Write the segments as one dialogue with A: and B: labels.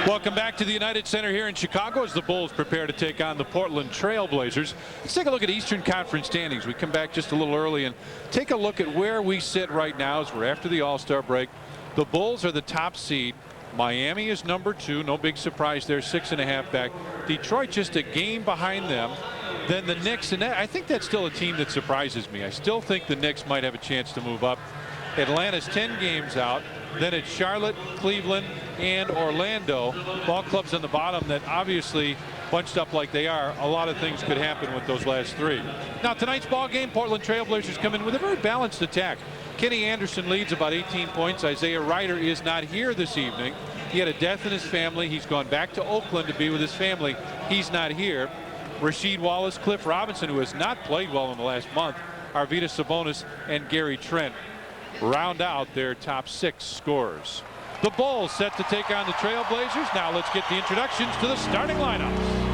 A: Welcome back to the United Center here in Chicago as the Bulls prepare to take on the Portland Trail Blazers. Let's take a look at Eastern Conference standings. We come back just a little early and take a look at where we sit right now as we're after the All-Star break. The Bulls are the top seed. Miami is number 2. No big surprise there, 6.5 back. Detroit just a game behind them. Then the Knicks, and I think that's still a team that surprises me. I still think the Knicks might have a chance to move up. Atlanta's 10 games out. Then it's Charlotte, Cleveland, and Orlando. Ball clubs on the bottom that obviously bunched up like they are. A lot of things could happen with those last 3. Now tonight's ball game, Portland Trail Blazers come in with a very balanced attack. Kenny Anderson leads about 18 points. Isaiah Rider is not here this evening. He had a death in his family. He's gone back to Oakland to be with his family. He's not here. Rasheed Wallace, Cliff Robinson, who has not played well in the last month, Arvydas Sabonis, and Gary Trent round out their top 6 scorers. The Bulls set to take on the Trail Blazers. Now let's get the introductions to the starting lineups.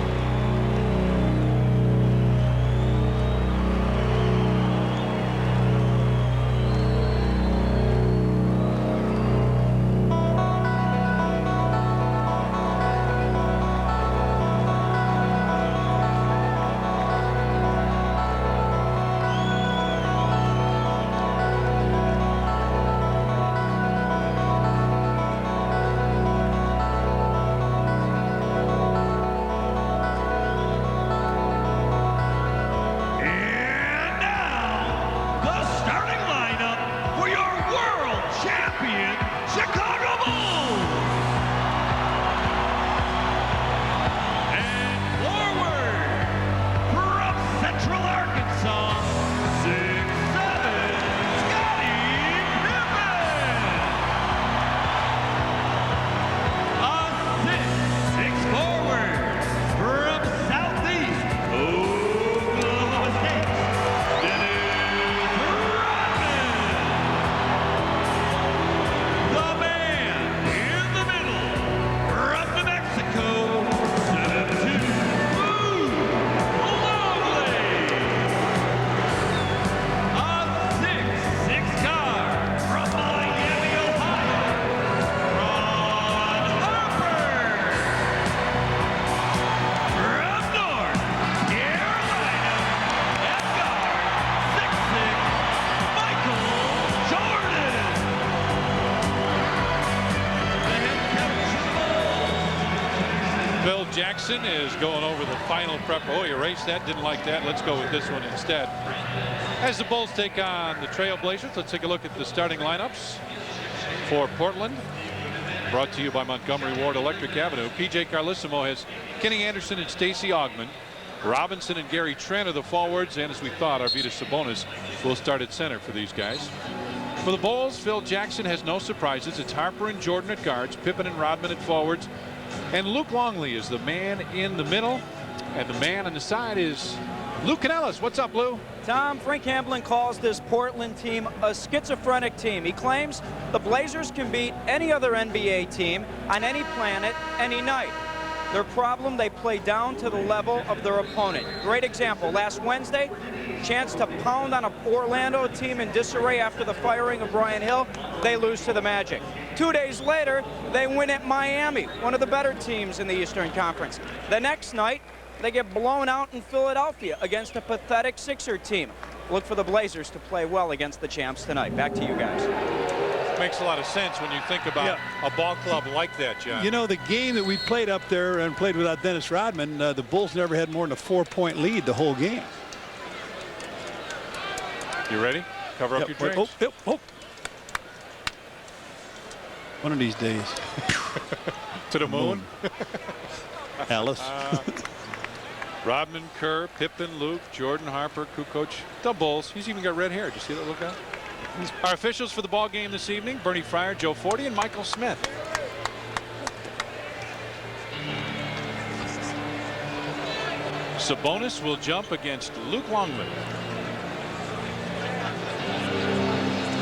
A: Jackson is going over the final prep. Oh, he erased that. Didn't like that. Let's go with this one instead. As the Bulls take on the Trail Blazers, let's take a look at the starting lineups for Portland. Brought to you by Montgomery Ward Electric Avenue. PJ Carlissimo has Kenny Anderson and Stacey Augmon. Robinson and Gary Trent are the forwards, and as we thought, Arvydas Sabonis will start at center for these guys. For the Bulls, Phil Jackson has no surprises. It's Harper and Jordan at guards, Pippen and Rodman at forwards. And Luke Longley is the man in the middle, and the man on the side is Lou Canellis. What's up, Lou?
B: Tom, Frank Hamblin calls this Portland team a schizophrenic team. He claims the Blazers can beat any other NBA team on any planet, any night. Their problem, they play down to the level of their opponent. Great example, last Wednesday, chance to pound on an Orlando team in disarray after the firing of Brian Hill. They lose to the Magic. 2 days later, they win at Miami, one of the better teams in the Eastern Conference. The next night, they get blown out in Philadelphia against a pathetic Sixer team. Look for the Blazers to play well against the champs tonight. Back to you guys.
A: Makes a lot of sense when you think about a ball club like that, John.
C: You know, the game that we played up there and played without Dennis Rodman, the Bulls never had more than a 4-point lead the whole game.
A: You ready? Cover up your drinks.
C: One of these days.
A: To the moon.
C: Alice.
A: Rodman, Kerr, Pippen, Luke, Jordan, Harper, Kukoc, the Bulls. He's even got red hair. Did you see that look out? Our officials for the ball game this evening: Bernie Fryer, Joe Forty, and Michael Smith. Sabonis will jump against Luke Longley.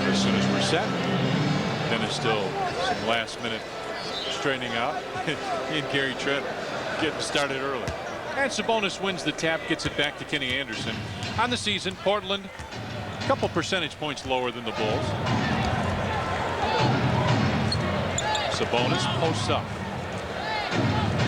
A: As soon as we're set, then it's still some last-minute straightening out. He and Gary Trent getting started early. And Sabonis wins the tap, gets it back to Kenny Anderson. On the season, Portland, a couple percentage points lower than the Bulls. Sabonis posts up.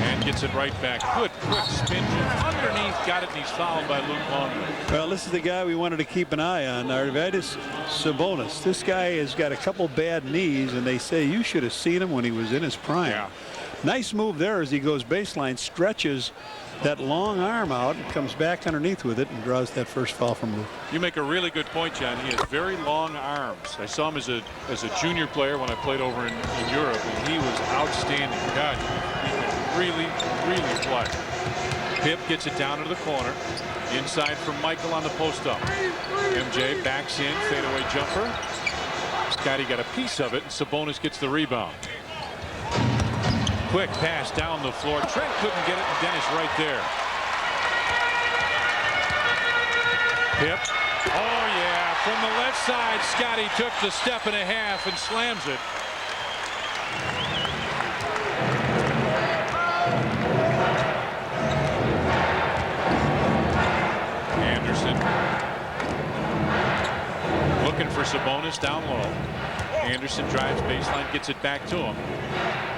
A: And gets it right back. Good quick spin underneath. Got it, and he's fouled by Luke Longley.
C: Well, this is the guy we wanted to keep an eye on, Arvydas Sabonis. This guy has got a couple bad knees, and they say you should have seen him when he was in his prime.
A: Yeah.
C: Nice move there as he goes baseline, stretches that long arm out and comes back underneath with it and draws that first foul from Luke.
A: You make a really good point, John. He has very long arms. I saw him as a junior player when I played over in Europe, and he was outstanding. God, he can really play. Pip gets it down into the corner. Inside from Michael on the post-up. MJ backs in, fadeaway jumper. Scotty got a piece of it, and Sabonis gets the rebound. Quick pass down the floor. Trent couldn't get it, and Dennis right there. Pip. Oh, yeah. From the left side, Scotty took the step and a half and slams it. Anderson. Looking for Sabonis down low. Anderson drives baseline, gets it back to him.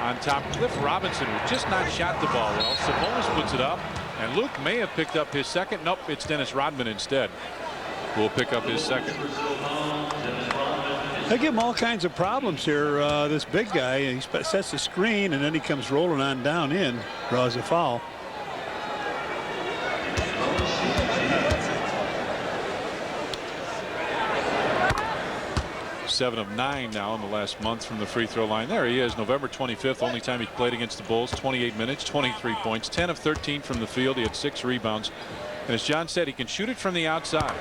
A: On top, Cliff Robinson, who just not shot the ball well. Sabonis puts it up, and Luke may have picked up his second. Nope, it's Dennis Rodman instead who will pick up his second.
C: They give him all kinds of problems here. This big guy, he sets the screen, and then he comes rolling on down in, draws a foul.
A: Seven of 9 now in the last month from the free throw line. There he is, November 25th, only time he played against the Bulls. 28 minutes, 23 points, 10 of 13 from the field. He had 6 rebounds. And as John said, he can shoot it from the outside.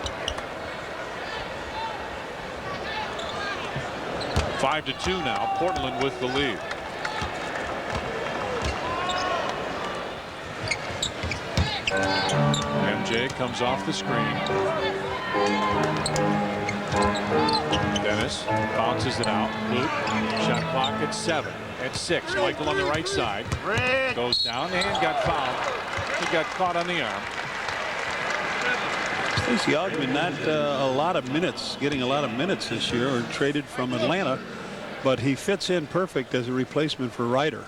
A: 5-2 now. Portland with the lead. MJ comes off the screen. Dennis bounces it out. Luke, shot clock at 7. At 6. Michael on the right side. Goes down and got fouled. He got caught on the arm.
C: Stacey Augmon not a lot of minutes, getting a lot of minutes this year, or traded from Atlanta, but he fits in perfect as a replacement for Ryder.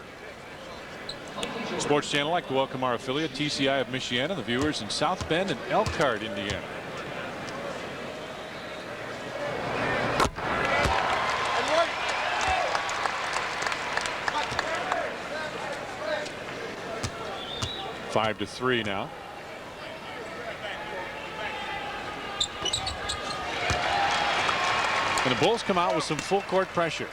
A: Sports Channel like to welcome our affiliate TCI of Michiana, the viewers in South Bend and Elkhart, Indiana. 5-3 now. And the Bulls come out with some full court pressure.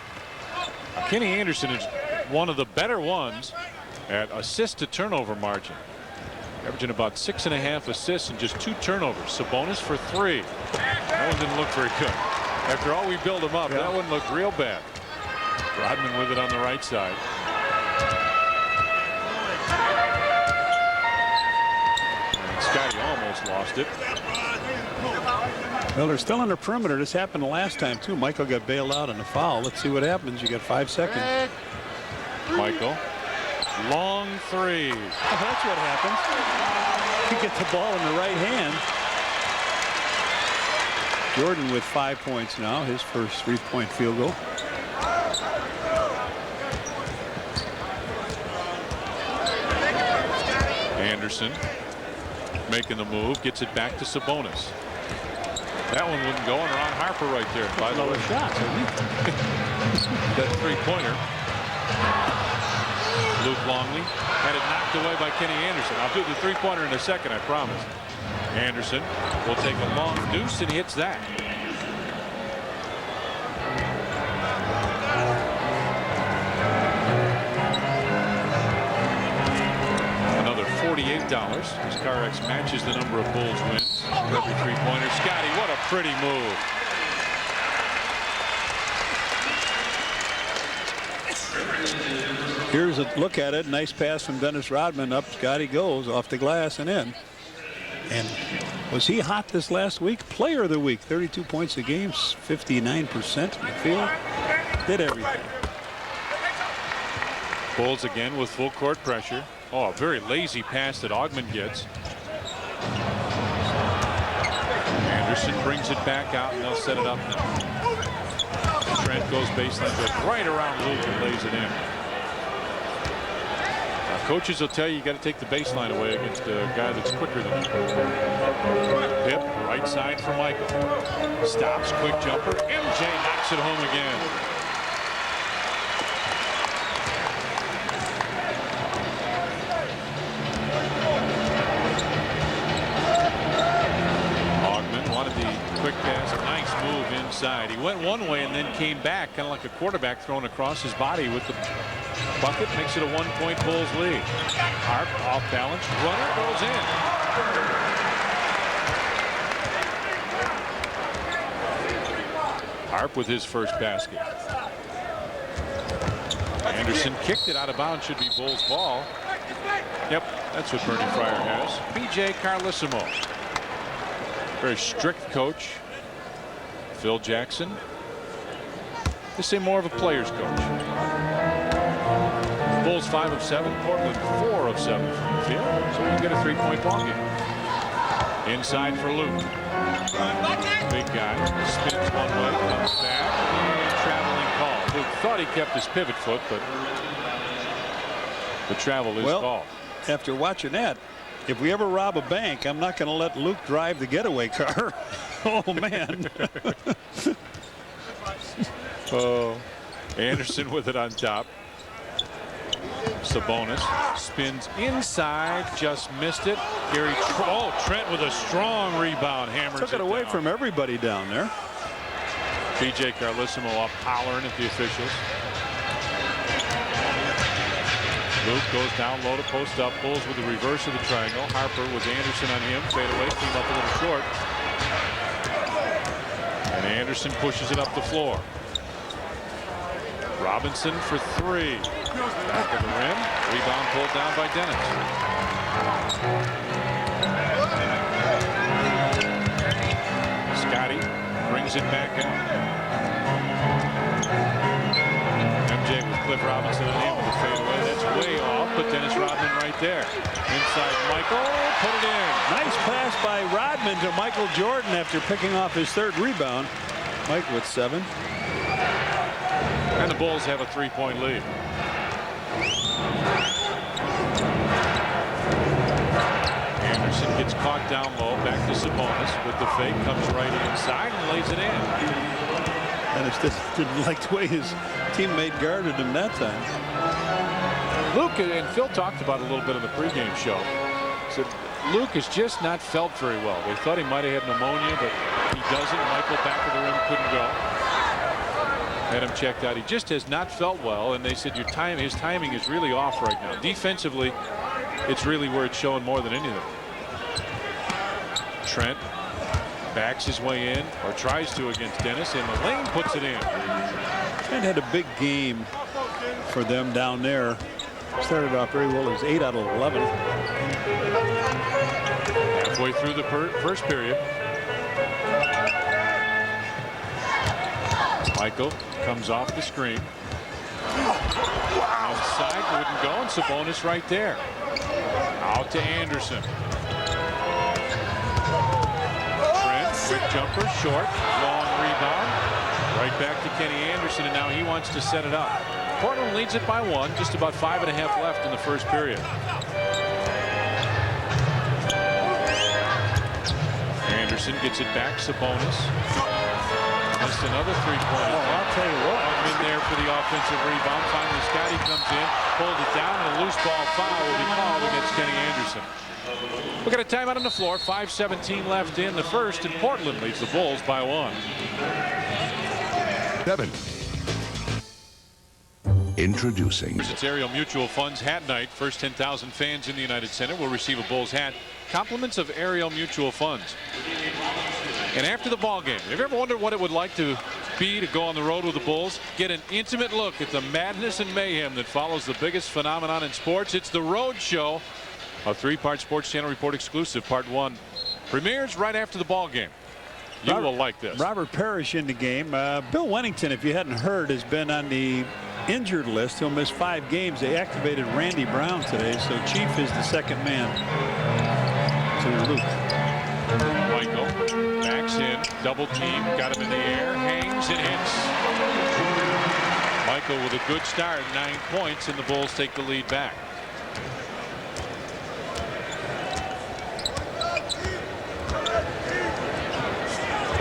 A: Kenny Anderson is one of the better ones at assist to turnover margin, averaging about 6.5 assists and just 2 turnovers. Sabonis for 3. That one didn't look very good. After all we build him up, that one looked real bad. Rodman with it on the right side. And Scotty almost lost it.
C: Well, they're still on the perimeter. This happened the last time too. Michael got bailed out on the foul. Let's see what happens. You got 5 seconds.
A: Michael, long 3.
C: Oh, that's what happens. You get the ball in the right hand. Jordan with 5 points now, his first 3-point field goal.
A: Anderson making the move, gets it back to Sabonis. That one wouldn't go, and Ron Harper right there. By the way,
C: shots.
A: that 3-pointer. Luke Longley had it knocked away by Kenny Anderson. I'll do the 3-pointer in a second, I promise. Anderson will take a long deuce, and he hits that. Another $48 as Carex matches the number of Bulls wins for every 3-pointer. Scotty, what a pretty move.
C: Here's a look at it. Nice pass from Dennis Rodman. Up Scotty goes off the glass and in. And was he hot this last week? Player of the week. 32 points a game, 59% from the field. Did everything.
A: Bulls again with full court pressure. Oh, a very lazy pass that Augmon gets. Anderson brings it back out, and they'll set it up now. Trent goes baseline, goes right around Luke and lays it in. A Coaches will tell you got to take the baseline away against a guy that's quicker than you. Pip, right side for Michael. Stops, quick jumper. MJ knocks it home again. Augman wanted the quick pass. Nice move inside. He went one way and then came back, kind of like a quarterback thrown across his body with the bucket. Makes it a 1-point Bulls lead. Harp off balance. Runner goes in. Harp with his first basket. Anderson kicked it out of bounds. Should be Bulls ball. Yep, that's what Bernie Fryer has. PJ Carlesimo. Very strict coach. Phil Jackson. They say more of a player's coach. Bulls 5 of 7. Portland 4 of 7 from the field. So we get a 3-point ball game. Inside for Luke. Big guy. Spins one way. Comes back. And traveling call. Luke thought he kept his pivot foot, but the travel is called.
C: After watching that, if we ever rob a bank, I'm not going to let Luke drive the getaway car. Oh, man.
A: Oh, Anderson with it on top. Sabonis spins inside, just missed it. Trent with a strong rebound, hammers
C: Took it away from everybody down there.
A: PJ Carlesimo up hollering at the officials. Luke goes down low to post up. Bulls with the reverse of the triangle. Harper with Anderson on him. Fade away, came up a little short. And Anderson pushes it up the floor. Robinson for 3. Back of the rim. Rebound pulled down by Dennis. Scotty brings it back out. MJ with Cliff Robinson and him with the fadeaway. That's way off, but Dennis Rodman right there. Inside Michael, put it in.
C: Nice pass by Rodman to Michael Jordan after picking off his 3rd rebound. Mike with 7.
A: And the Bulls have a 3-point lead. Anderson gets caught down low. Back to Sabonis with the fake. Comes right inside and lays it in.
C: Dennis didn't like the way his teammate guarded him that time.
A: Luke and Phil talked about it a little bit on the pregame show. Said Luke has just not felt very well. They thought he might have had pneumonia, but he doesn't. Michael back of the rim couldn't go. Had him checked out. He just has not felt well, and they said his timing is really off right now. Defensively, it's really where it's showing more than anything. Trent backs his way in, or tries to, against Dennis, and the lane puts it in.
C: Trent had a big game for them down there. Started off very well. It was 8 out of 11.
A: Halfway through the first period. Michael comes off the screen. Outside, wouldn't go, and Sabonis right there. Out to Anderson. Trent, quick jumper, short, long rebound. Right back to Kenny Anderson, and now he wants to set it up. Portland leads it by 1, just about 5.5 left in the first period. Anderson gets it back, Sabonis. Missed another 3-pointer.
C: I'll tell you what.
A: In there for the offensive rebound. Finally, Scotty comes in, pulled it down, and a loose ball foul will be called against Kenny Anderson. We got a timeout on the floor. 5:17 left in the first, and Portland leads the Bulls by 1.
D: 7. Introducing.
A: It's Ariel Mutual Funds Hat Night. First 10,000 fans in the United Center will receive a Bulls hat. Compliments of Ariel Mutual Funds. And after the ball game, have you ever wondered what it would like to be to go on the road with the Bulls? Get an intimate look at the madness and mayhem that follows the biggest phenomenon in sports. It's the Road Show, a 3-part Sports Channel Report exclusive. Part 1 premieres right after the ball game. You will like this. Robert
C: Parrish in the game. Bill Wennington, if you hadn't heard, has been on the injured list. He'll miss 5 games. They activated Randy Brown today, so Chief is the second man to Luke.
A: Michael backs in, double team, got him in the air, hangs and hits. Michael with a good start, 9 points, and the Bulls take the lead back.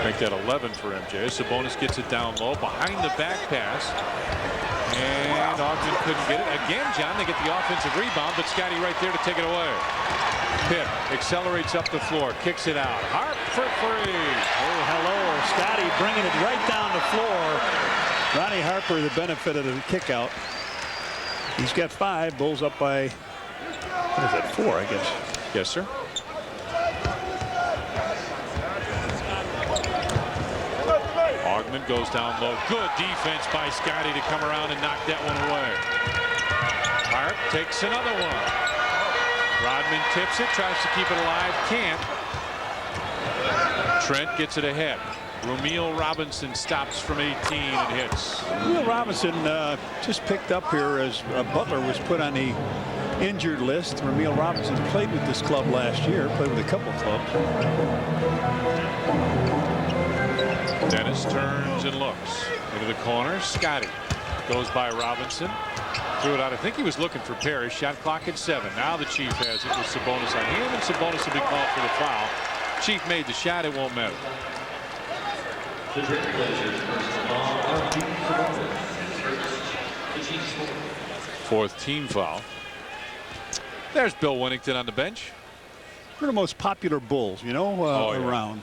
A: Make that 11 for MJ. Sabonis gets it down low behind the back pass. And Ogden couldn't get it. Again, John, they get the offensive rebound, but Scotty right there to take it away. Pitt accelerates up the floor, kicks it out. Harp for three.
C: Oh, hello. Scotty bringing it right down the floor. Ronnie Harper, the benefit of the kick out. He's got 5. Bulls up by, what is that, 4, I guess.
A: Yes, sir. Ogden goes down low. Good defense by Scotty to come around and knock that one away. Harp takes another one. Rodman tips it, tries to keep it alive, can't. Trent gets it ahead. Rumeal Robinson stops from 18 and hits.
C: Rumeal Robinson just picked up here as Butler was put on the injured list. Rumeal Robinson played with this club last year, played with a couple clubs.
A: Dennis turns and looks into the corner. Scotty goes by Robinson. Threw it out. I think he was looking for Parrish. Shot clock at 7. Now the Chief has it with Sabonis on him, and Sabonis will be called for the foul. Chief made the shot. It won't matter. Fourth team foul. There's Bill Winnington on the bench.
C: One of the most popular Bulls, you know, around.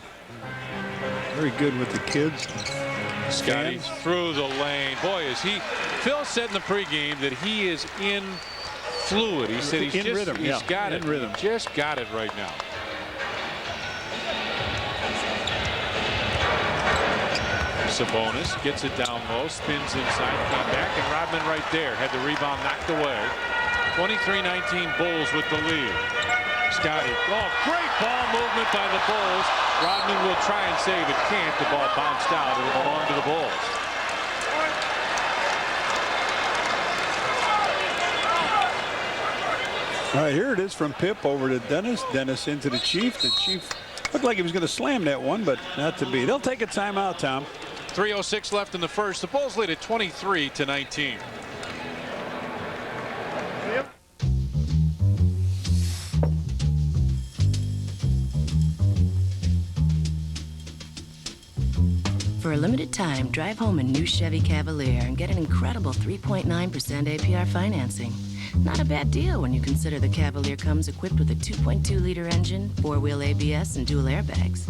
C: Very good with the kids.
A: Scotty through the lane. Boy, is he. Phil said in the pregame that he is in fluid. He said he's
C: in
A: just
C: rhythm.
A: He's got it.
C: In rhythm.
A: He just got it right now. Sabonis gets it down low, spins inside, came back, and Rodman right there had the rebound knocked away. 23-19 Bulls with the lead. Scotty, oh, great ball movement by the Bulls. Rodman will try and save it, can't. The ball bounced out. It'll belong to the Bulls.
C: All right, here it is from Pip over to Dennis. Dennis into the Chief. The Chief looked like he was going to slam that one, but not to be. They'll take a timeout, Tom.
A: 3:06 left in the first. The Bulls lead at 23-19.
D: For a limited time, drive home a new Chevy Cavalier and get an incredible 3.9% APR financing. Not a bad deal when you consider the Cavalier comes equipped with a 2.2-liter engine, 4-wheel ABS, and dual airbags.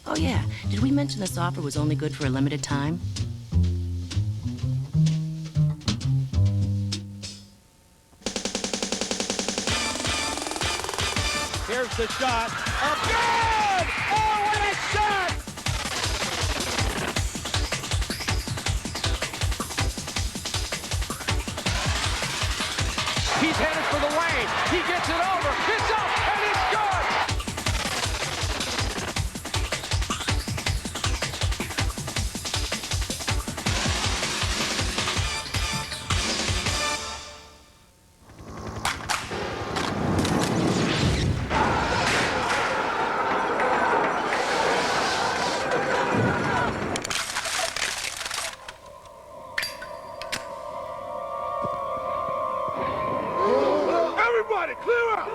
D: Oh yeah, did we mention this offer was only good for a limited time?
E: Here's the shot. Up good! Oh, what a shot! He's headed for the lane. He gets it over. It's up, and it's good! Everybody, clear out!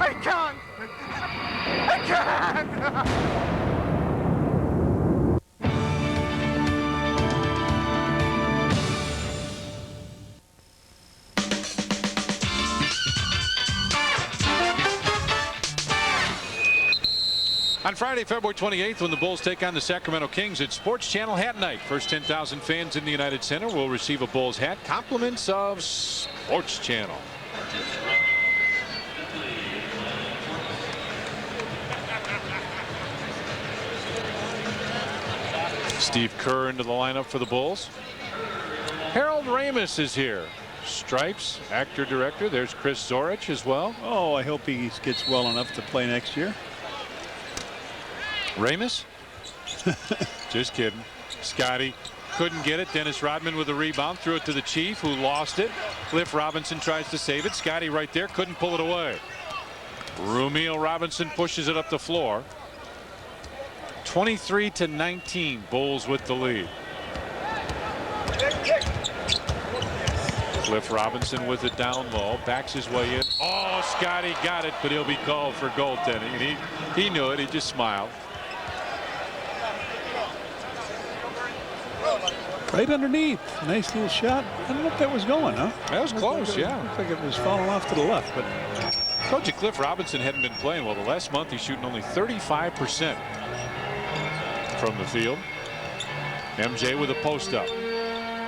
E: I can't! I can't!
A: On Friday, February 28th, when the Bulls take on the Sacramento Kings, it's Sports Channel Hat Night. First 10,000 fans in the United Center will receive a Bulls hat. Compliments of Sports Channel. Steve Kerr into the lineup for the Bulls. Harold Ramis is here. Stripes, actor, director. There's Chris Zorich as well.
C: Oh, I hope he gets well enough to play next year.
A: Ramis? Just kidding. Scotty couldn't get it. Dennis Rodman with a rebound. Threw it to the Chief, who lost it. Cliff Robinson tries to save it. Scotty right there. Couldn't pull it away. Rumeal Robinson pushes it up the floor. 23-19. Bulls with the lead. Cliff Robinson with it down low, backs his way in. Oh, Scotty got it, but he'll be called for goaltending. And he knew it. He just smiled.
C: Right underneath. Nice little shot. I don't know if that was going, huh?
A: That was close, yeah.
C: Looked like it was falling off to the left, but
A: I told you Cliff Robinson hadn't been playing well. The last month he's shooting only 35% from the field. MJ with a post up.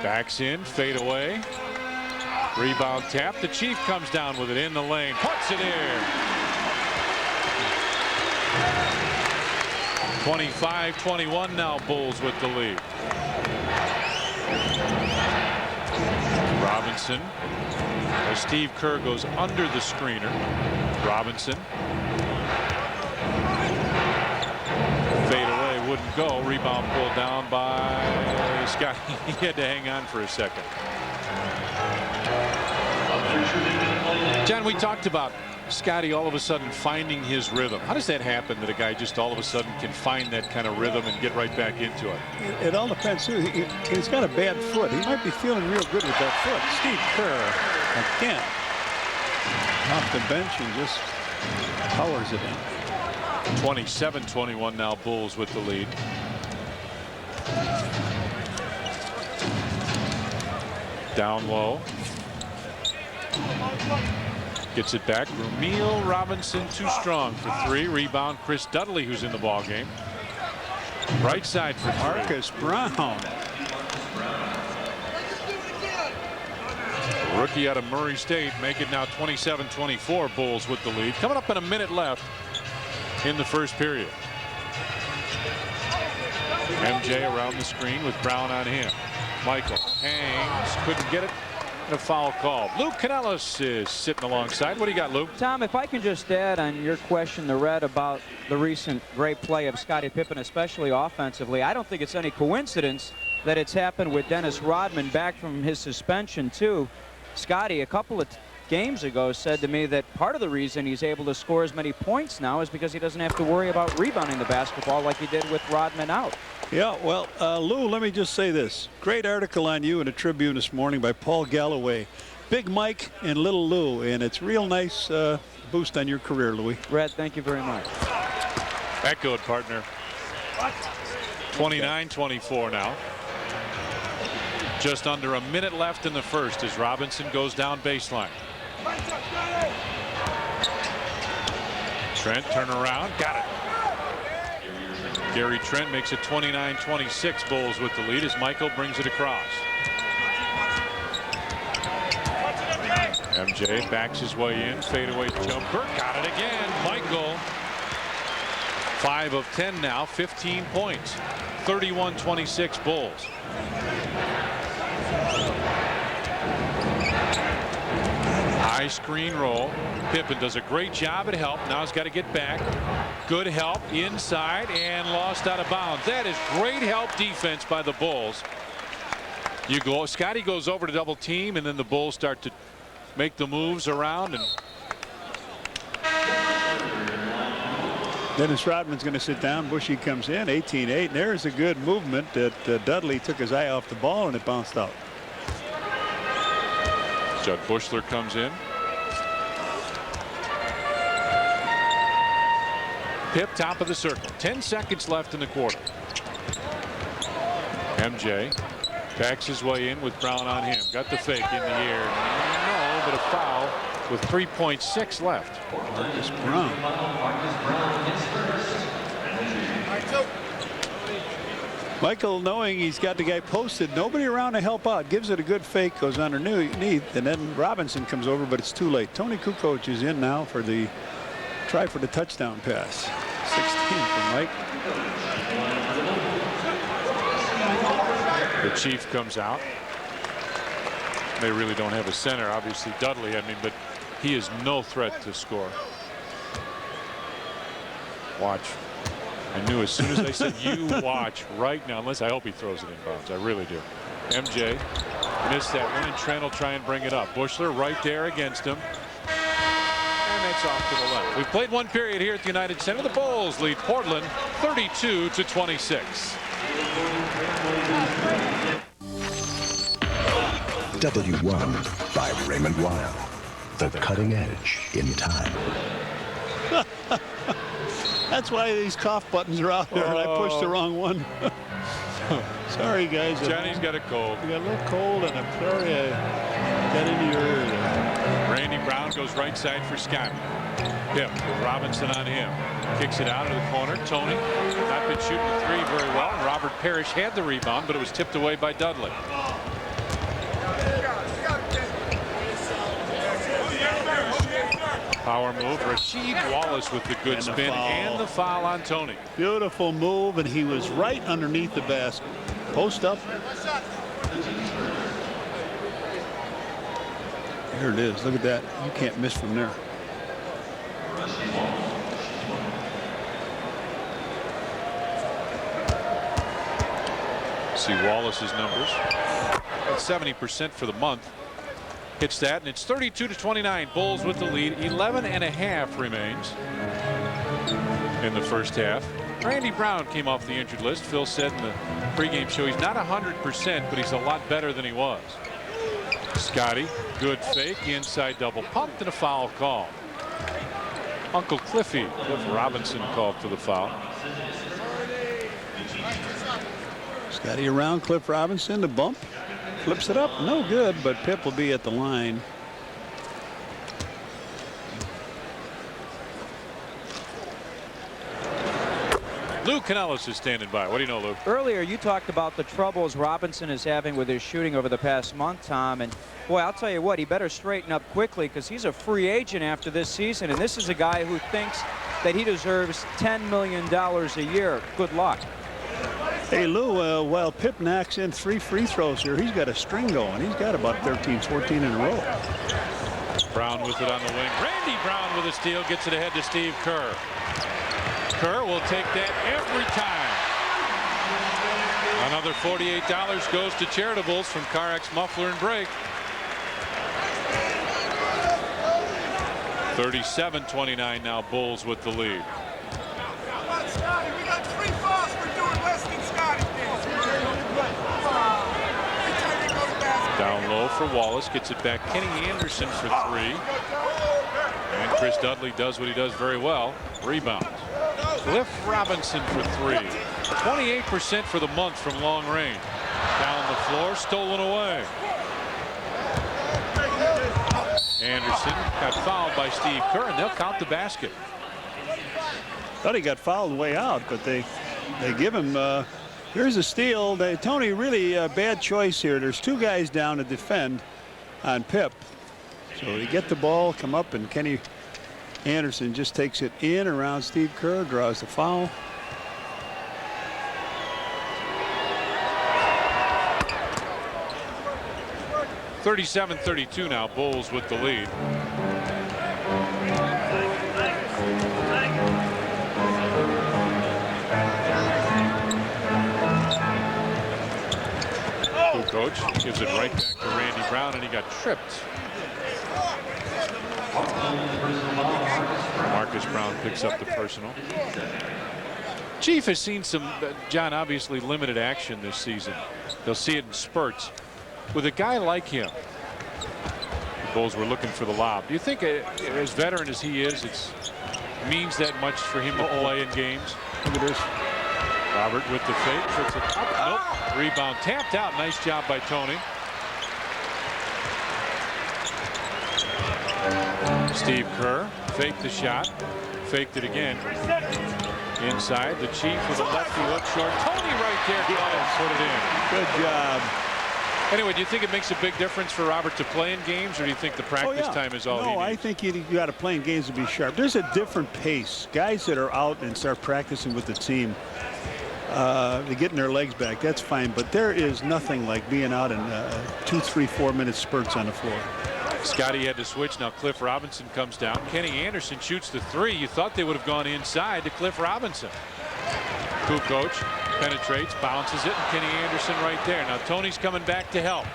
A: Backs in, fade away. Rebound tap. The Chief comes down with it in the lane. Puts it in. 25-21 now. Bulls with the lead. Robinson. As Steve Kerr goes under the screener. Robinson. Fade away, wouldn't go. Rebound pulled down by Scott. He had to hang on for a second. John, we talked about Scotty all of a sudden finding his rhythm. How does that happen that a guy just all of a sudden can find that kind of rhythm and get right back into it?
C: It all depends too. He's got a bad foot. He might be feeling real good with that foot. Steve Kerr again off the bench and just powers it in.
A: 27-21 now. Bulls with the lead. Down low. Gets it back. Rumeal Robinson too strong for three. Rebound Chris Dudley, who's in the ball game. Right side for three.
C: Marcus Brown.
A: Rookie out of Murray State. Make it now 27-24. Bulls with the lead. Coming up in a minute left in the first period. MJ around the screen with Brown on him. Michael hangs. Couldn't get it. And a foul call. Lou Canellis is sitting alongside. What do you got, Lou?
B: Tom, if I can just add on your question to Red about the recent great play of Scottie Pippen, especially offensively, I don't think it's any coincidence that it's happened with Dennis Rodman back from his suspension, too. Scotty, a couple of games ago, said to me that part of the reason he's able to score as many points now is because he doesn't have to worry about rebounding the basketball like he did with Rodman out.
C: Yeah, well, Lou, let me just say this. Great article on you in the Tribune this morning by Paul Galloway. Big Mike and Little Lou, and it's real nice boost on your career, Louis.
B: Red, thank you very much.
A: Echoed, partner. 29-24 now. Just under a minute left in the first as Robinson goes down baseline. Trent turn around, got it. Gary Trent makes it 29-26. Bulls with the lead as Michael brings it across. MJ backs his way in, fadeaway jumper, got it again. Michael, 5 of 10 now, 15 points. 31-26 Bulls. High screen roll. Pippen does a great job at help. Now he's got to get back. Good help inside and lost out of bounds. That is great help defense by the Bulls. You go. Scotty goes over to double team, and then the Bulls start to make the moves around. And
C: Dennis Rodman's going to sit down. Bushy comes in, 18-8. And there's a good movement that Dudley took his eye off the ball and it bounced out.
A: Judd Bushler comes in. Pip top of the circle. 10 seconds left in the quarter. MJ backs his way in with Brown on him. Got the fake in the air. No, but a foul with 3.6 left.
C: Marcus Brown. Michael, knowing he's got the guy posted, nobody around to help out, gives it a good fake, goes underneath, and then Robinson comes over, but it's too late. Tony Kukoc is in now for the try for the touchdown pass. 16 for Mike.
A: The Chief comes out. They really don't have a center, obviously Dudley. I mean, but he is no threat to score. Watch. I knew as soon as I said you watch right now, unless I hope he throws it in bounds. I really do. MJ missed that one, and Trent will try and bring it up. Bushler right there against him. And that Wallace off to the left. We've played one period here at the United Center. The Bulls lead Portland 32-26.
F: W1 by Raymond Weil. The cutting edge in time.
C: That's why these cough buttons are out there. And I pushed the wrong one. Sorry, guys.
A: Johnny's got a cold.
C: You got a little cold, and I'm sorry I got into your ear there.
A: Randy Brown goes right side for Scott. Pip, Robinson on him. Kicks it out into the corner. Tony not been shooting the three very well. And Robert Parrish had the rebound, but it was tipped away by Dudley. Power move. Rasheed Wallace with the good spin and the foul on Tony.
C: Beautiful move, and he was right underneath the basket. Post up. There it is. Look at that. You can't miss from there.
A: See Wallace's numbers. 70% for the month. Hits that, and it's 32-29. Bulls with the lead. 11.5 remains in the first half. Randy Brown came off the injured list. Phil said in the pregame show he's not 100%, but he's a lot better than he was. Scotty, good fake, inside double pumped, and a foul call. Uncle Cliff Robinson called for the foul.
C: Scotty around Cliff Robinson, the bump. Flips it up, no good, but Pip will be at the line.
A: Lou Canellis is standing by. What do you know, Lou?
B: Earlier, you talked about the troubles Robinson is having with his shooting over the past month, Tom. And, boy, I'll tell you what, he better straighten up quickly because he's a free agent after this season. And this is a guy who thinks that he deserves $10 million a year. Good luck.
C: Hey, Lou, while Pip knocks in 3 free throws here, he's got a string going. He's got about 13, 14 in a row.
A: Brown with it on the wing. Randy Brown with a steal, gets it ahead to Steve Kerr. Kerr will take that every time. Another $48 goes to charitables from Carex Muffler and Brake. 37-29 now. Bulls with the lead. Down low for Wallace, gets it back. Kenny Anderson for three. And Chris Dudley does what he does very well. Rebounds. Cliff Robinson for three. 28% for the month from long range. Down the floor, stolen away. Anderson got fouled by Steve Kerr, and they'll count the basket.
C: Thought he got fouled way out, but they give him. Here's a steal. Tony, really a bad choice here. There's 2 guys down to defend on Pip. So they get the ball, come up, and Kenny Anderson just takes it in around Steve Kerr, draws the foul.
A: (37-32) now. Bulls with the lead. Coach gives it right back to Randy Brown, and he got tripped. Marcus Brown picks up the personal. Chief has seen some, John, obviously limited action this season. They'll see it in spurts. With a guy like him, the Bulls were looking for the lob. Do you think, as veteran as he is, it means that much for him to play in games?
C: Look at this.
A: Robert with the fake, puts it up. Nope. Rebound tapped out. Nice job by Tony. Steve Kerr faked the shot, faked it again. Inside, the Chief with a lefty hook short. Tony right there, put it in.
C: Good job.
A: Anyway, do you think it makes a big difference for Robert to play in games, or do you think the practice time is all he needs?
C: No, I think you got to play in games to be sharp. There's a different pace. Guys that are out and start practicing with the team, they're getting their legs back. That's fine, but there is nothing like being out in 2, 3, 4 minute spurts on the floor.
A: Scotty had to switch. Now Cliff Robinson comes down. Kenny Anderson shoots the three. You thought they would have gone inside to Cliff Robinson. Kukoc penetrates, bounces it, and Kenny Anderson right there. Now Tony's coming back to help.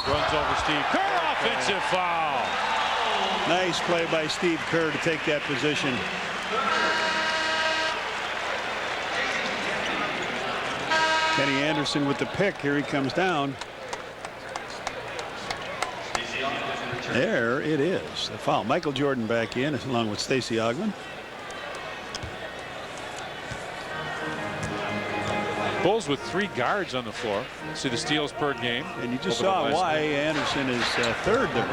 A: Runs over Steve Kerr. Offensive foul.
C: Nice play by Steve Kerr to take that position. Kenny Anderson with the pick. Here he comes down. There it is. The foul. Michael Jordan back in along with Stacey Augmon.
A: Bulls with 3 guards on the floor. See the steals per game.
C: And you just saw why Anderson is third there.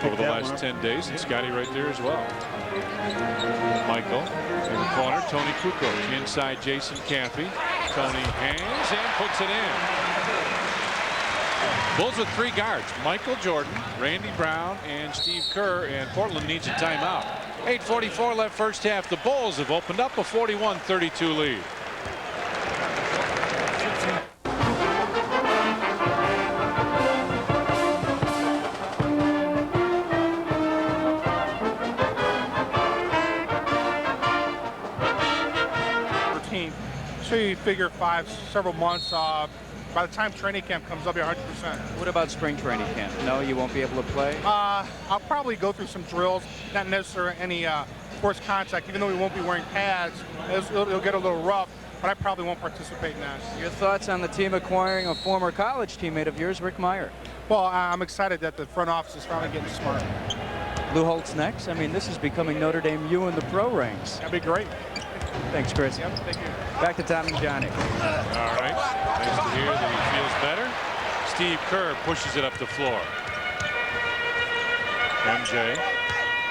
A: Over the last 10 days. And Scotty right there as well. Michael in the corner. Tony Kukoc inside Jason Caffey. Tony hangs and puts it in. Bulls with 3 guards. Michael Jordan, Randy Brown, and Steve Kerr. And Portland needs a timeout. 8:44 left first half. The Bulls have opened up a 41-32 lead.
G: So you figure several months. By the time training camp comes, I'll be 100%.
B: What about spring training camp? No, you won't be able to play?
G: I'll probably go through some drills, not necessarily any force contact, even though we won't be wearing pads. It'll get a little rough, but I probably won't participate in that.
B: Your thoughts on the team acquiring a former college teammate of yours, Rick Meyer?
G: Well, I'm excited that the front office is finally getting smart.
B: Lou Holtz next. I mean, this is becoming Notre Dame U in the pro ranks.
G: That'd be great.
B: Thanks, Chris.
G: Yep, thank you.
B: Back to Tom and Johnny.
A: All right. Nice to hear that he feels better. Steve Kerr pushes it up the floor. MJ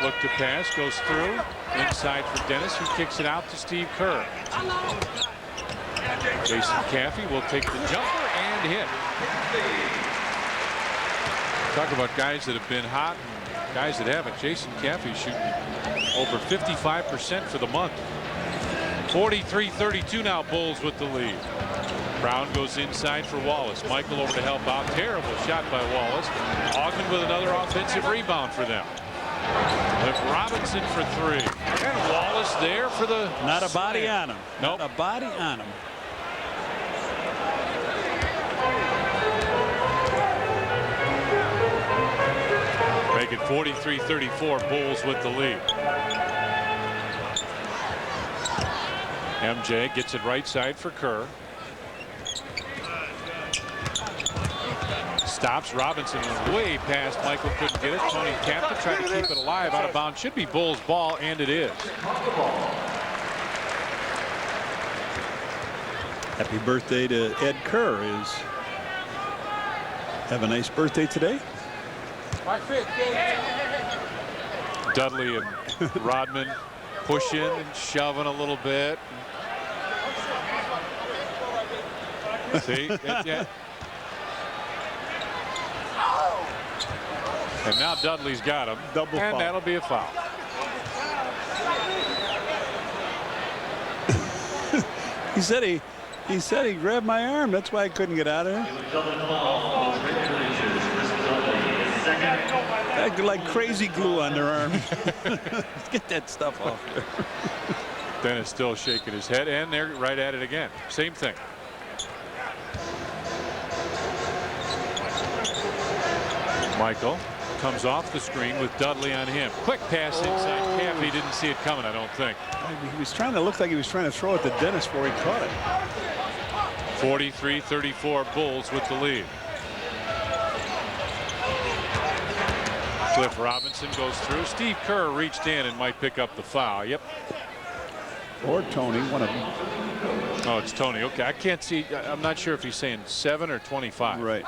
A: look to pass, goes through. Inside for Dennis, who kicks it out to Steve Kerr. Jason Caffey will take the jumper and hit. Talk about guys that have been hot and guys that haven't. Jason Caffey shooting over 55% for the month. 43-32 now, Bulls with the lead. Brown goes inside for Wallace. Michael over to help out. Terrible shot by Wallace. Augmon with another offensive rebound for them. With Robinson for 3. And Wallace there for the
C: Not a body on him.
A: Nope.
C: Not a body on him.
A: Make it 43-34, Bulls with the lead. MJ gets it right side for Kerr. Stops. Robinson was way past. Michael couldn't get it. Tony Capta tried to keep it alive. Out of bounds. Should be Bulls ball, and it is.
C: Happy birthday to Ed Kerr. Have a nice birthday today.
A: Dudley and Rodman pushing and shoving a little bit. See? Yeah. And now Dudley's got him.
C: Double
A: and
C: foul.
A: That'll be a foul.
C: He said he grabbed my arm. That's why I couldn't get out of there. Acting like crazy glue on their arm. Let's get that stuff off there.
A: Dennis still shaking his head, and they're right at it again. Same thing. Michael comes off the screen with Dudley on him. Quick pass inside. Caffey didn't see it coming, I don't think.
C: He was trying to look like he was trying to throw it to Dennis before he caught it.
A: 43-34, Bulls with the lead. Cliff Robinson goes through. Steve Kerr reached in and might pick up the foul. Yep.
C: Or Tony, one of them.
A: Oh, it's Tony. Okay, I can't see. I'm not sure if he's saying 7 or 25.
C: Right.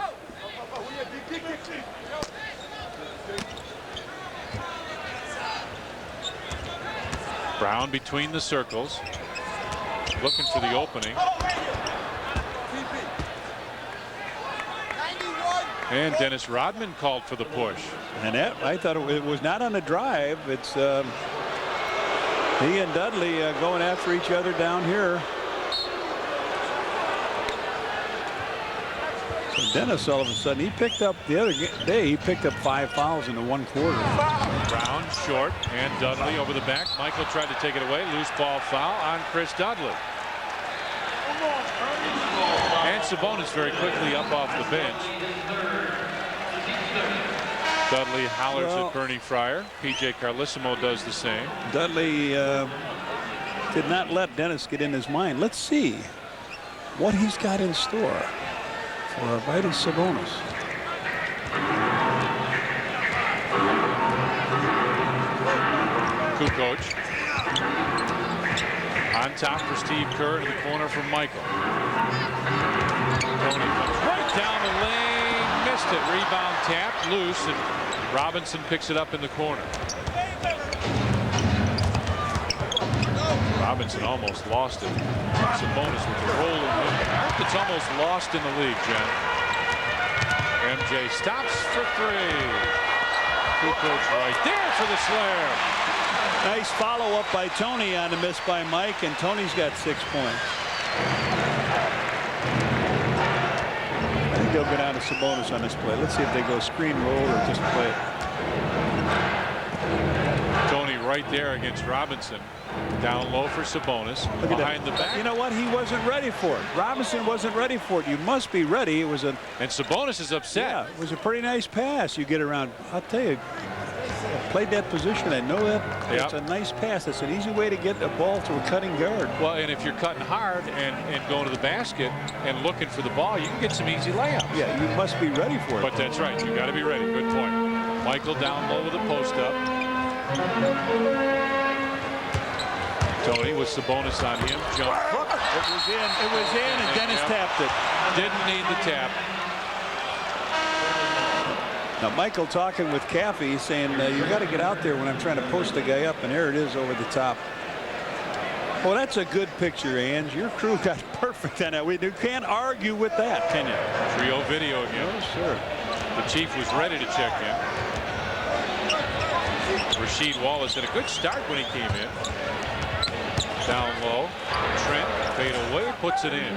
A: Brown between the circles, looking for the opening. And Dennis Rodman called for the push.
C: And that, I thought it was not on the drive. It's he and Dudley going after each other down here. So Dennis, all of a sudden, he picked up the other day. He picked up 5 fouls in the 1 quarter.
A: Brown short and Dudley over the back. Michael tried to take it away. Loose ball foul on Chris Dudley. And Sabonis very quickly up off the bench. Dudley hollers
C: Well,
A: at Bernie Fryer. P.J. Carlissimo does the same.
C: Dudley did not let Dennis get in his mind. Let's see what he's got in store for Arvydas Sabonis.
A: Kukoc. On top for Steve Kerr, in the corner for Michael. Tony comes right down the lane, missed it. Rebound tapped, loose, and Robinson picks it up in the corner. Robinson almost lost it. Sabonis with the rolling move. It's almost lost in the league, Jen. MJ stops for three. Kukoc right there for the slam.
C: Nice follow-up by Tony on the miss by Mike, and Tony's got 6 points. I think they'll go down to Sabonis on this play. Let's see if they go screen roll or just play it.
A: Tony right there against Robinson. Down low for Sabonis.
C: Look at
A: Behind
C: that.
A: the back.
C: You know what? He wasn't ready for it. Robinson wasn't ready for it. You must be ready. It was a
A: And Sabonis is upset.
C: Yeah, it was a pretty nice pass. You get around. I'll tell you, I played that position. I know that. It's a nice pass. It's an easy way to get the ball to a cutting guard.
A: Well, and if you're cutting hard and going to the basket and looking for the ball, you can get some easy layups.
C: Yeah, you must be ready for it.
A: But that's right. You got to be ready. Good point. Michael down low with a post up. Tony with Sabonis on him. Jump.
C: It was in. It was in, and Dennis tapped it.
A: Didn't need the tap.
C: Now Michael talking with Caffey, saying you got to get out there when I'm trying to post the guy up, and there it is over the top. Well, that's a good picture, Ange. Your crew got perfect on that. We can't argue with that, can you?
A: Trio video again.
C: Oh, sure.
A: The Chief was ready to check in. Rasheed Wallace had a good start when he came in. Down low. Trent fade away, puts it in.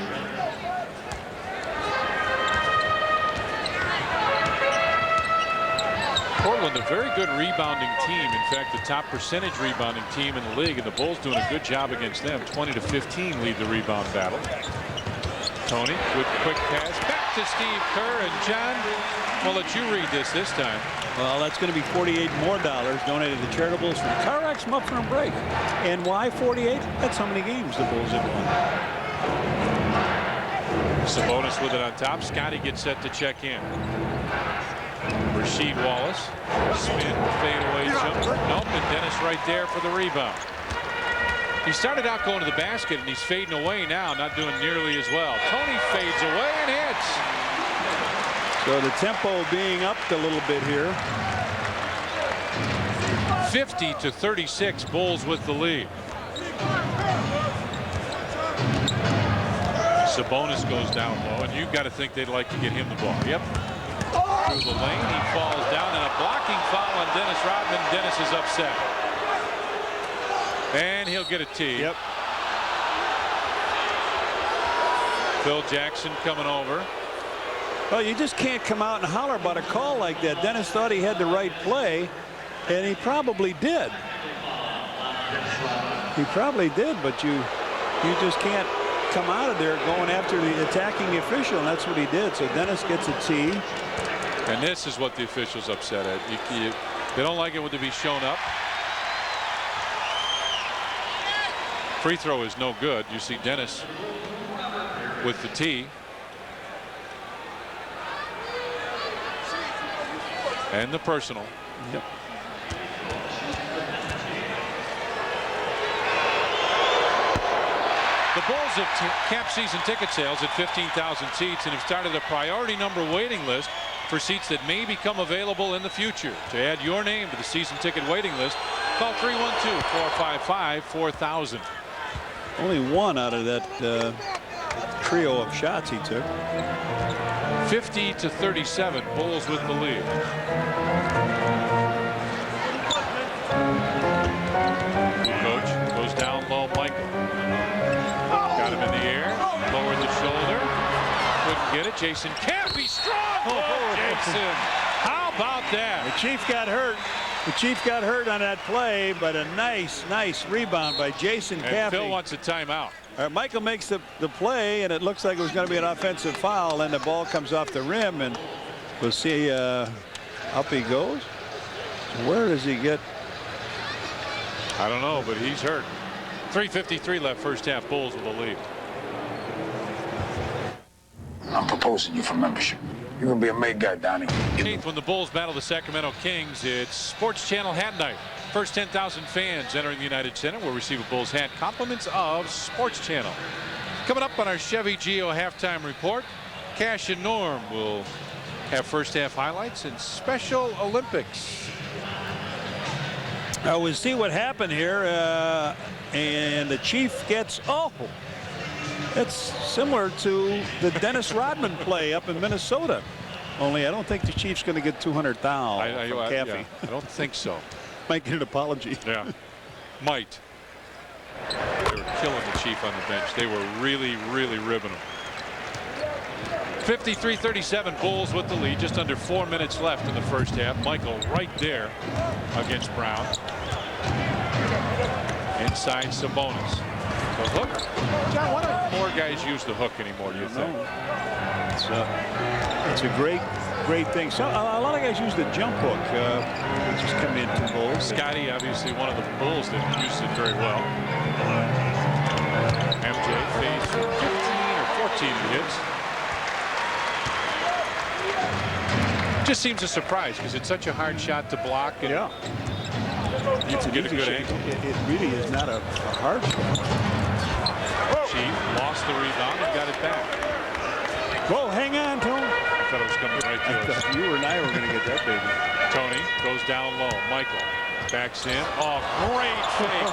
A: Portland, a very good rebounding team. In fact, the top percentage rebounding team in the league, and the Bulls doing a good job against them. 20-15 lead the rebound battle. Tony with quick pass back to Steve Kerr, and John, I'll let you read this time.
C: Well, that's going to be $48 more donated to charitables from CarX Muffler and Brake. And why 48? That's how many games the Bulls have won.
A: Sabonis with it on top. Scotty gets set to check in. Rasheed Wallace, spin, fade away jumper. Nope, and Dennis right there for the rebound. He started out going to the basket, and he's fading away now, not doing nearly as well. Tony fades away and hits.
C: So the tempo being upped a little bit here.
A: 50-36, Bulls with the lead. Sabonis goes down low, and you've got to think they'd like to get him the ball. Yep. Through the lane, he falls down, and a blocking foul on Dennis Rodman. Dennis is upset. And he'll get a tee.
C: Yep.
A: Phil Jackson coming over.
C: Well, you just can't come out and holler about a call like that. Dennis thought he had the right play, and he probably did. He probably did, but you just can't come out of there going after the attacking official, and that's what he did. So Dennis gets a tee.
A: And this is what the officials upset at. They don't like it when they be shown up. Free throw is no good. You see Dennis with the tee. And the personal.
C: Yep.
A: The Bulls have capped season ticket sales at 15,000 seats and have started a priority number waiting list for seats that may become available in the future. To add your name to the season ticket waiting list, call 312-455-4000.
C: Only one out of that trio of shots he took.
A: 50-37, Bulls with the lead. Coach goes down low. Michael got him in the air, lowered the shoulder, couldn't get it. Jason Caffey, strong ball, Jason. How about that?
C: The Chief got hurt. The Chief got hurt on that play, but a nice rebound by Jason
A: And
C: Caffey.
A: Phil wants a timeout.
C: Michael makes the play, and it looks like it was going to be an offensive foul, and the ball comes off the rim, and we'll see Up he goes. Where does he get?
A: I don't know, but he's hurt. 3:53 left first half. Bulls with a lead.
H: I'm proposing you for membership. You're going to be a main guy, Donnie.
A: Eighth, when the Bulls battle the Sacramento Kings, it's Sports Channel Hat Night. First 10,000 fans entering the United Center will receive a Bulls hat. Compliments of Sports Channel. Coming up on our Chevy Geo halftime report, Cash and Norm will have first half highlights and Special Olympics.
C: We'll see what happened here. And the Chief gets, it's similar to the Dennis Rodman play up in Minnesota. Only I don't think the Chief's going to get 200,000 from Caffey.
A: Yeah, I don't think so.
C: Might get an apology.
A: Yeah, might. They were killing the Chief on the bench. They were really, really ribbing him. 53-37, Bulls with the lead. Just under 4 minutes left in the first half. Michael right there against Brown. Inside Sabonis. The hook. John, why don't more guys use the hook anymore, do you think?
C: It's a great thing. So a lot of guys use the jump hook. Just come into Bulls. Scotty,
A: obviously one of the Bulls that used it very well. MJ faced 15 or 14 hits. Just seems a surprise because it's such a hard shot to block. And
C: yeah.
A: You can get a good angle.
C: It really is not a hard shot.
A: Chief lost the rebound and got it back.
C: Whoa, hang on, Tony.
A: I thought it was coming right to us.
C: You and I were going to get that baby.
A: Tony goes down low. Michael backs in. Oh, great fake.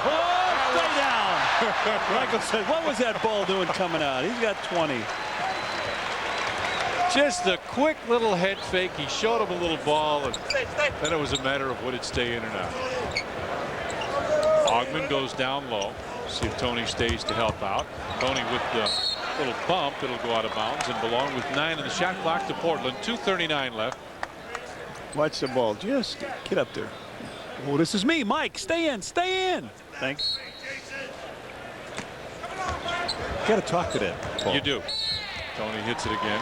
C: Stay down. Michael said, what was that ball doing coming out? He's got 20.
A: Just a quick little head fake. He showed him a little ball, and then it was a matter of would it stay in or not. Augmon goes down low. See if Tony stays to help out. Tony with the little bump. It'll go out of bounds and belong with 9 in the shot clock to Portland. 2:39 left.
C: Watch the ball. Just get up there. Oh, this is me, Mike. Stay in. Stay in. Thanks. Got to talk to that, Paul.
A: You do. Tony hits it again.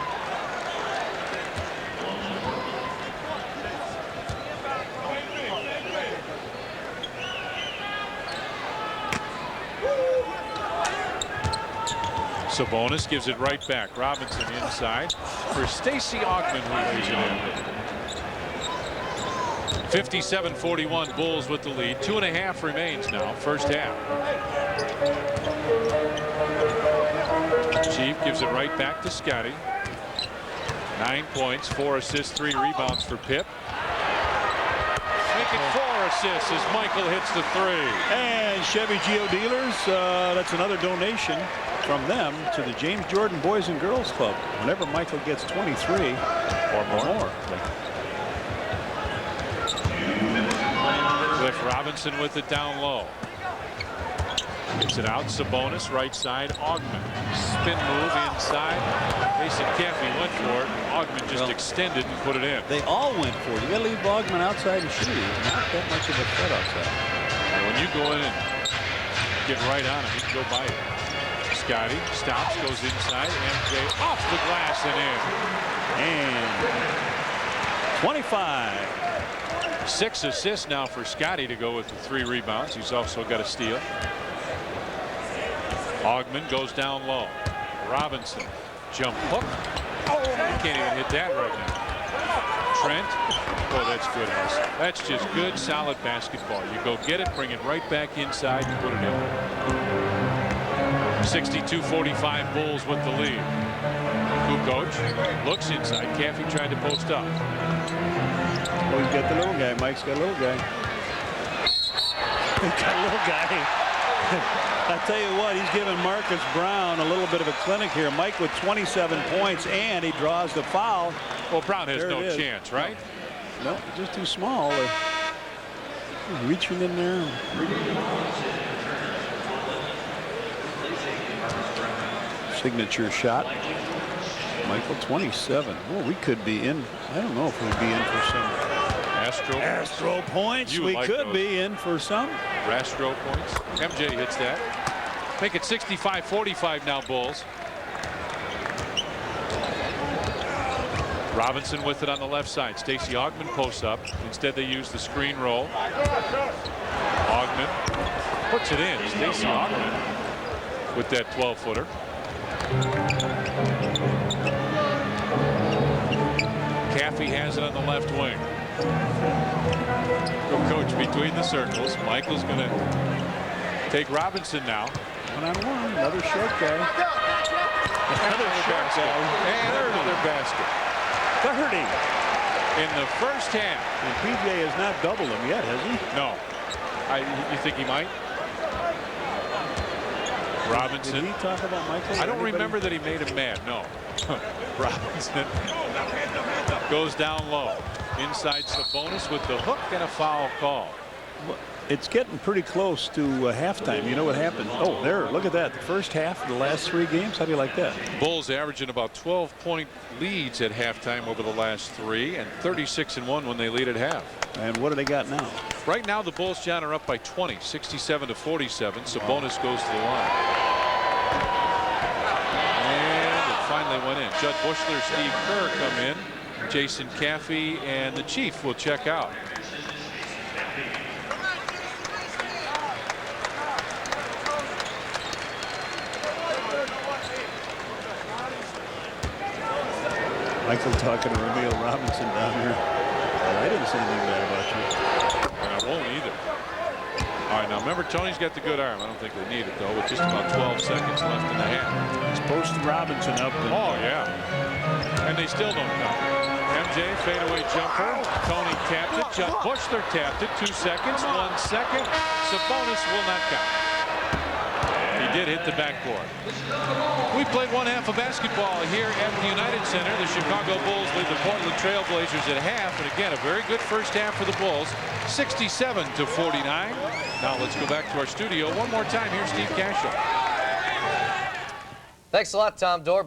A: Sabonis gives it right back. Robinson inside for Stacey Augmon, who lays it in. 57-41, Bulls with the lead. 2.5 remains now, first half. Chief gives it right back to Scotty. 9 points, 4 assists, 3 rebounds for Pip. Making 4 assists as Michael hits the 3.
C: And Chevy Geo Dealers, that's another donation from them to the James Jordan Boys and Girls Club. Whenever Michael gets 23 or more.
A: Cliff Robinson with it down low. Gets it out. Sabonis right side. Augmon. Spin move inside. Mason Caffey went for it. Augmon just extended and put it in.
C: They all went for it. You got to leave Augmon outside and shoot. He's not that much of a threat outside.
A: And when you go in and get right on him, he can go by you. Scotty stops, goes inside. MJ off the glass and in.
C: And 25.
A: 6 assists now for Scotty to go with the 3 rebounds. He's also got a steal. Augmon goes down low. Robinson jump hook. Oh, you can't even hit that right now. Trent. Oh, that's good. That's just good, solid basketball. You go get it, bring it right back inside, and put it in. 62-45, Bulls with the lead. Kukoc looks inside. Caffey tried to post up.
C: Oh, he's got the little guy. Mike's got a little guy. He's got a little guy. I tell you what, he's giving Marcus Brown a little bit of a clinic here. Mike with 27 points, and he draws the foul.
A: Well, Brown has no chance, right?
C: No, just too small. Reaching in there. Signature shot. Michael 27. Well, we could be in. I don't know if we'd be in for some Astro points. We could be in for some
A: Astro points. MJ hits that. Make it 65-45 now, Bulls. Robinson with it on the left side. Stacey Augmon posts up. Instead they use the screen roll. Augmon puts it in. Stacey Augmon with that 12-footer. Caffey has it on the left wing. Go coach between the circles. Michael's going to take Robinson now.
C: One-on-one, another short guy.
A: Another short guy. And another basket.
C: 30.
A: In the first half.
C: And PJ has not doubled him yet, has he?
A: No. You think he might? Robinson.
C: Did he talk about Michael?
A: I don't remember that he made him mad. No. Robinson goes down low. Inside Sabonis with the hook and a foul call.
C: It's getting pretty close to halftime. You know what happened? Oh, there. Look at that. The first half of the last 3 games. How do you like that?
A: Bulls averaging about 12-point leads at halftime over the last 3 and 36-1 when they lead at half.
C: And what do they got now?
A: Right now the Bulls, John, are up by 20, 67-47. Sabonis goes to the line. And it finally went in. Judd Bushler, Steve Kerr come in. Jason Caffey and the Chief will check out.
C: Michael talking to Ramil Robinson down here. I didn't say anything bad about you.
A: And I won't either. All right, now remember, Tony's got the good arm. I don't think they need it, though, with just about 12 seconds left in the half.
C: He's posting Robinson up.
A: Oh, yeah. And they still don't count. MJ, fadeaway jumper. Tony tapped it. Judd Bushler tapped it. 2 seconds, 1 second. Sabonis will not count. He did hit the backboard. We played one half of basketball here at the United Center. The Chicago Bulls lead the Portland Trail Blazers at half. And again, a very good first half for the Bulls. 67-49. Now let's go back to our studio one more time. Here's Steve Cashel.
I: Thanks a lot, Tom Dorr.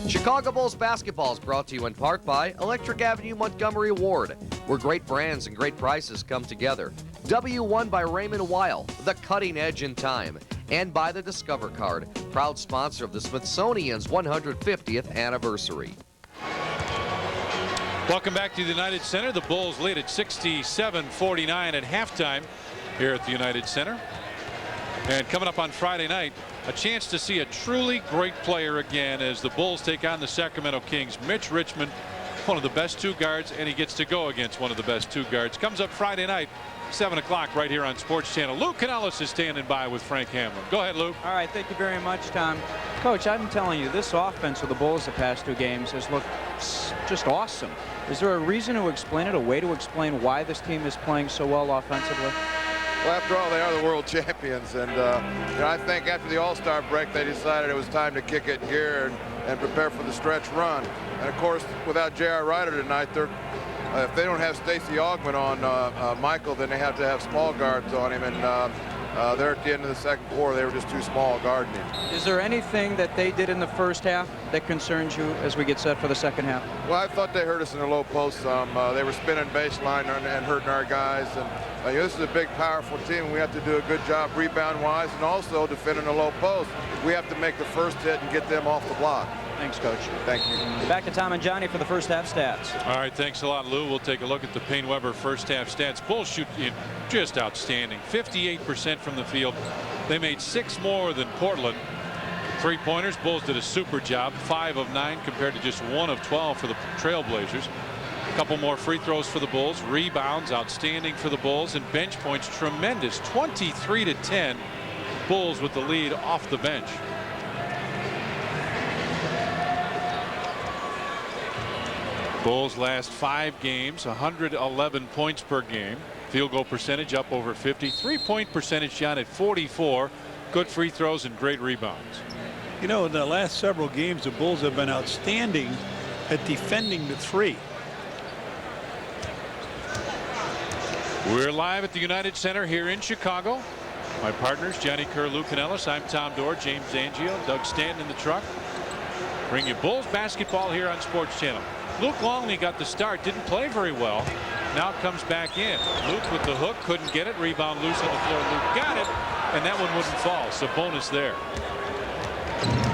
I: Chicago Bulls basketball is brought to you in part by Electric Avenue Montgomery Ward, where great brands and great prices come together. W1 by Raymond Weil, the cutting edge in time. And by the Discover Card, proud sponsor of the Smithsonian's 150th anniversary.
A: Welcome back to the United Center. The Bulls lead at 67-49 at halftime here at the United Center. And coming up on Friday night, a chance to see a truly great player again as the Bulls take on the Sacramento Kings. Mitch Richmond, one of the best 2 guards, and he gets to go against one of the best 2 guards. Comes up Friday night, 7 o'clock right here on Sports Channel. Lou Canellis is standing by with Frank Hamlin. Go ahead, Lou.
B: All right, thank you very much, Tom. Coach, I'm telling you, this offense of the Bulls the past 2 games has looked just awesome. Is there a reason to explain it, a way to explain why this team is playing so well offensively?
J: Well, after all, they are the world champions, and you know, I think after the All-Star break, they decided it was time to kick it in gear and prepare for the stretch run. And of course, without J.R. Rider tonight, if they don't have Stacey Augmon on Michael, then they have to have small guards on him, and there at the end of the second quarter, they were just too small guarding him.
B: Is there anything that they did in the first half that concerns you as we get set for the second half?
J: Well, I thought they hurt us in the low post some. They were spinning baseline and hurting our guys. And you know, this is a big, powerful team. We have to do a good job rebound-wise and also defending the low post. We have to make the first hit and get them off the block.
B: Thanks, Coach.
J: Thank you.
B: Back to Tom and Johnny for the first half stats.
A: All right, thanks a lot, Lou. We'll take a look at the Payne Weber first half stats. Bulls shoot just outstanding. 58% from the field. They made 6 more than Portland. 3-pointers. Bulls did a super job. 5 of 9 compared to just 1 of 12 for the Trailblazers. A couple more free throws for the Bulls. Rebounds outstanding for the Bulls, and bench points tremendous. 23-10. Bulls with the lead off the bench. Bulls last 5 games, 111 points per game. Field goal percentage up over 50. 3-point percentage down at 44. Good free throws and great rebounds.
C: You know, in the last several games, the Bulls have been outstanding at defending the 3.
A: We're live at the United Center here in Chicago. My partners, Johnny Kerr, Lou Canellis. I'm Tom Dorr, James Angio, Doug Stanton in the truck. Bring you Bulls basketball here on Sports Channel. Luke Longley got the start, didn't play very well. Now comes back in. Luke with the hook, couldn't get it. Rebound loose on the floor. Luke got it, and that one wouldn't fall. So bonus there.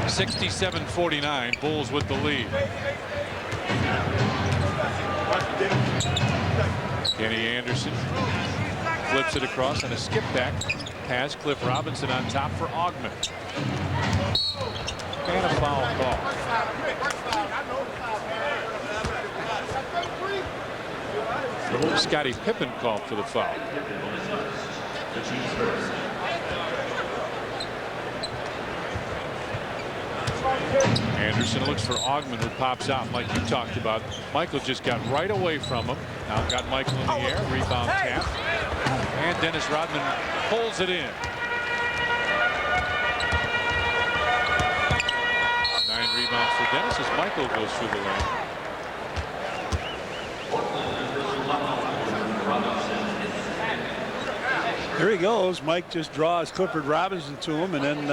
A: 67-49. Bulls with the lead. Kenny Anderson flips it across on a skip back pass. Cliff Robinson on top for Augmon. And a foul call. Scottie Pippen called for the foul. Anderson looks for Augmon, who pops out like you talked about. Michael just got right away from him. Now got Michael in the air. Rebound tap. And Dennis Rodman pulls it in. 9 rebounds for Dennis as Michael goes through the lane.
C: There he goes. Mike just draws Clifford Robinson to him, and then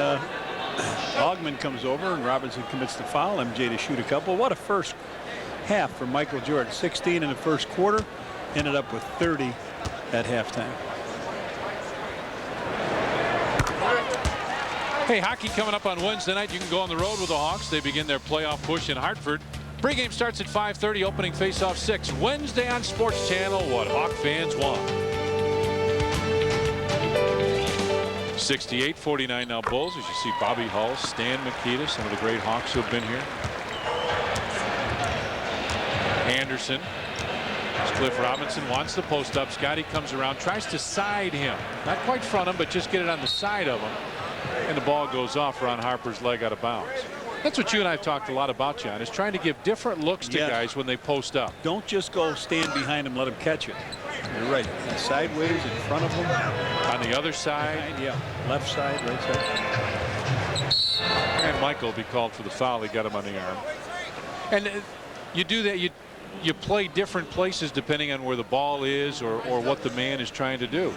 C: Augmon comes over, and Robinson commits the foul. MJ to shoot a couple. What a first half for Michael Jordan. 16 in the first quarter. Ended up with 30 at halftime.
A: Hey, hockey coming up on Wednesday night. You can go on the road with the Hawks. They begin their playoff push in Hartford. Pregame starts at 5:30. Opening faceoff 6. Wednesday on Sports Channel. What Hawk fans want. 68-49 now Bulls, as you see Bobby Hull, Stan Mikita, some of the great Hawks who have been here. Anderson. As Cliff Robinson wants the post up. Scotty comes around, tries to side him. Not quite front him, but just get it on the side of him. And the ball goes off Ron Harper's leg out of bounds. That's what you and I have talked a lot about, John, is trying to give different looks to guys when they post up.
C: Don't just go stand behind him, let him catch it. You're right. Sideways, in front of him.
A: On the other side.
C: Behind, yeah. Left side, right side.
A: And Michael will be called for the foul. He got him on the arm. And you do that. You play different places depending on where the ball is or what the man is trying to do.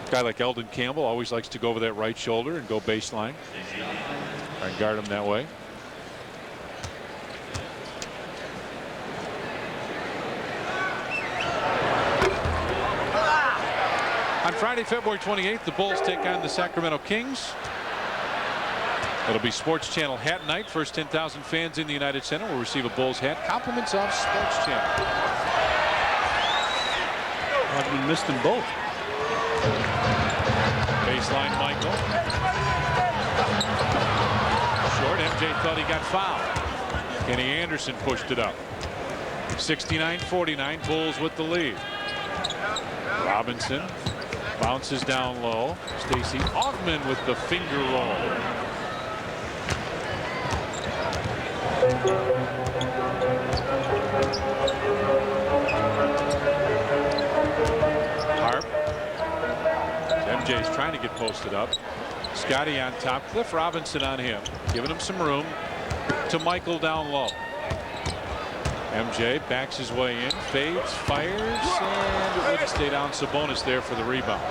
A: A guy like Eldon Campbell always likes to go over that right shoulder and go baseline. Try and guard him that way. On Friday, February 28th, the Bulls take on the Sacramento Kings. It'll be Sports Channel Hat Night. First 10,000 fans in the United Center will receive a Bulls hat. Compliments of Sports Channel.
C: Augmon missed them both.
A: Baseline Michael. Short. MJ thought he got fouled. Kenny Anderson pushed it up. 69-49. Bulls with the lead. Robinson bounces down low. Stacey Augmon with the finger roll. Harp. MJ's trying to get posted up. Scotty on top. Cliff Robinson on him, giving him some room to Michael down low. MJ backs his way in, fades, fires, and it wouldn't stay down. Sabonis there for the rebound.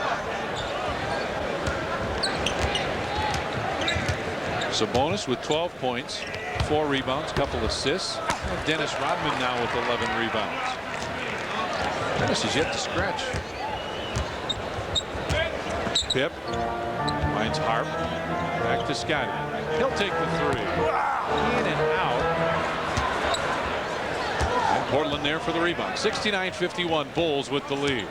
A: Sabonis with 12 points, 4 rebounds, couple assists. And Dennis Rodman now with 11 rebounds. Dennis is yet to scratch. Pip finds Harp. Back to Scotty. He'll take the 3. In and out. And Portland there for the rebound. 69-51. Bulls with the lead.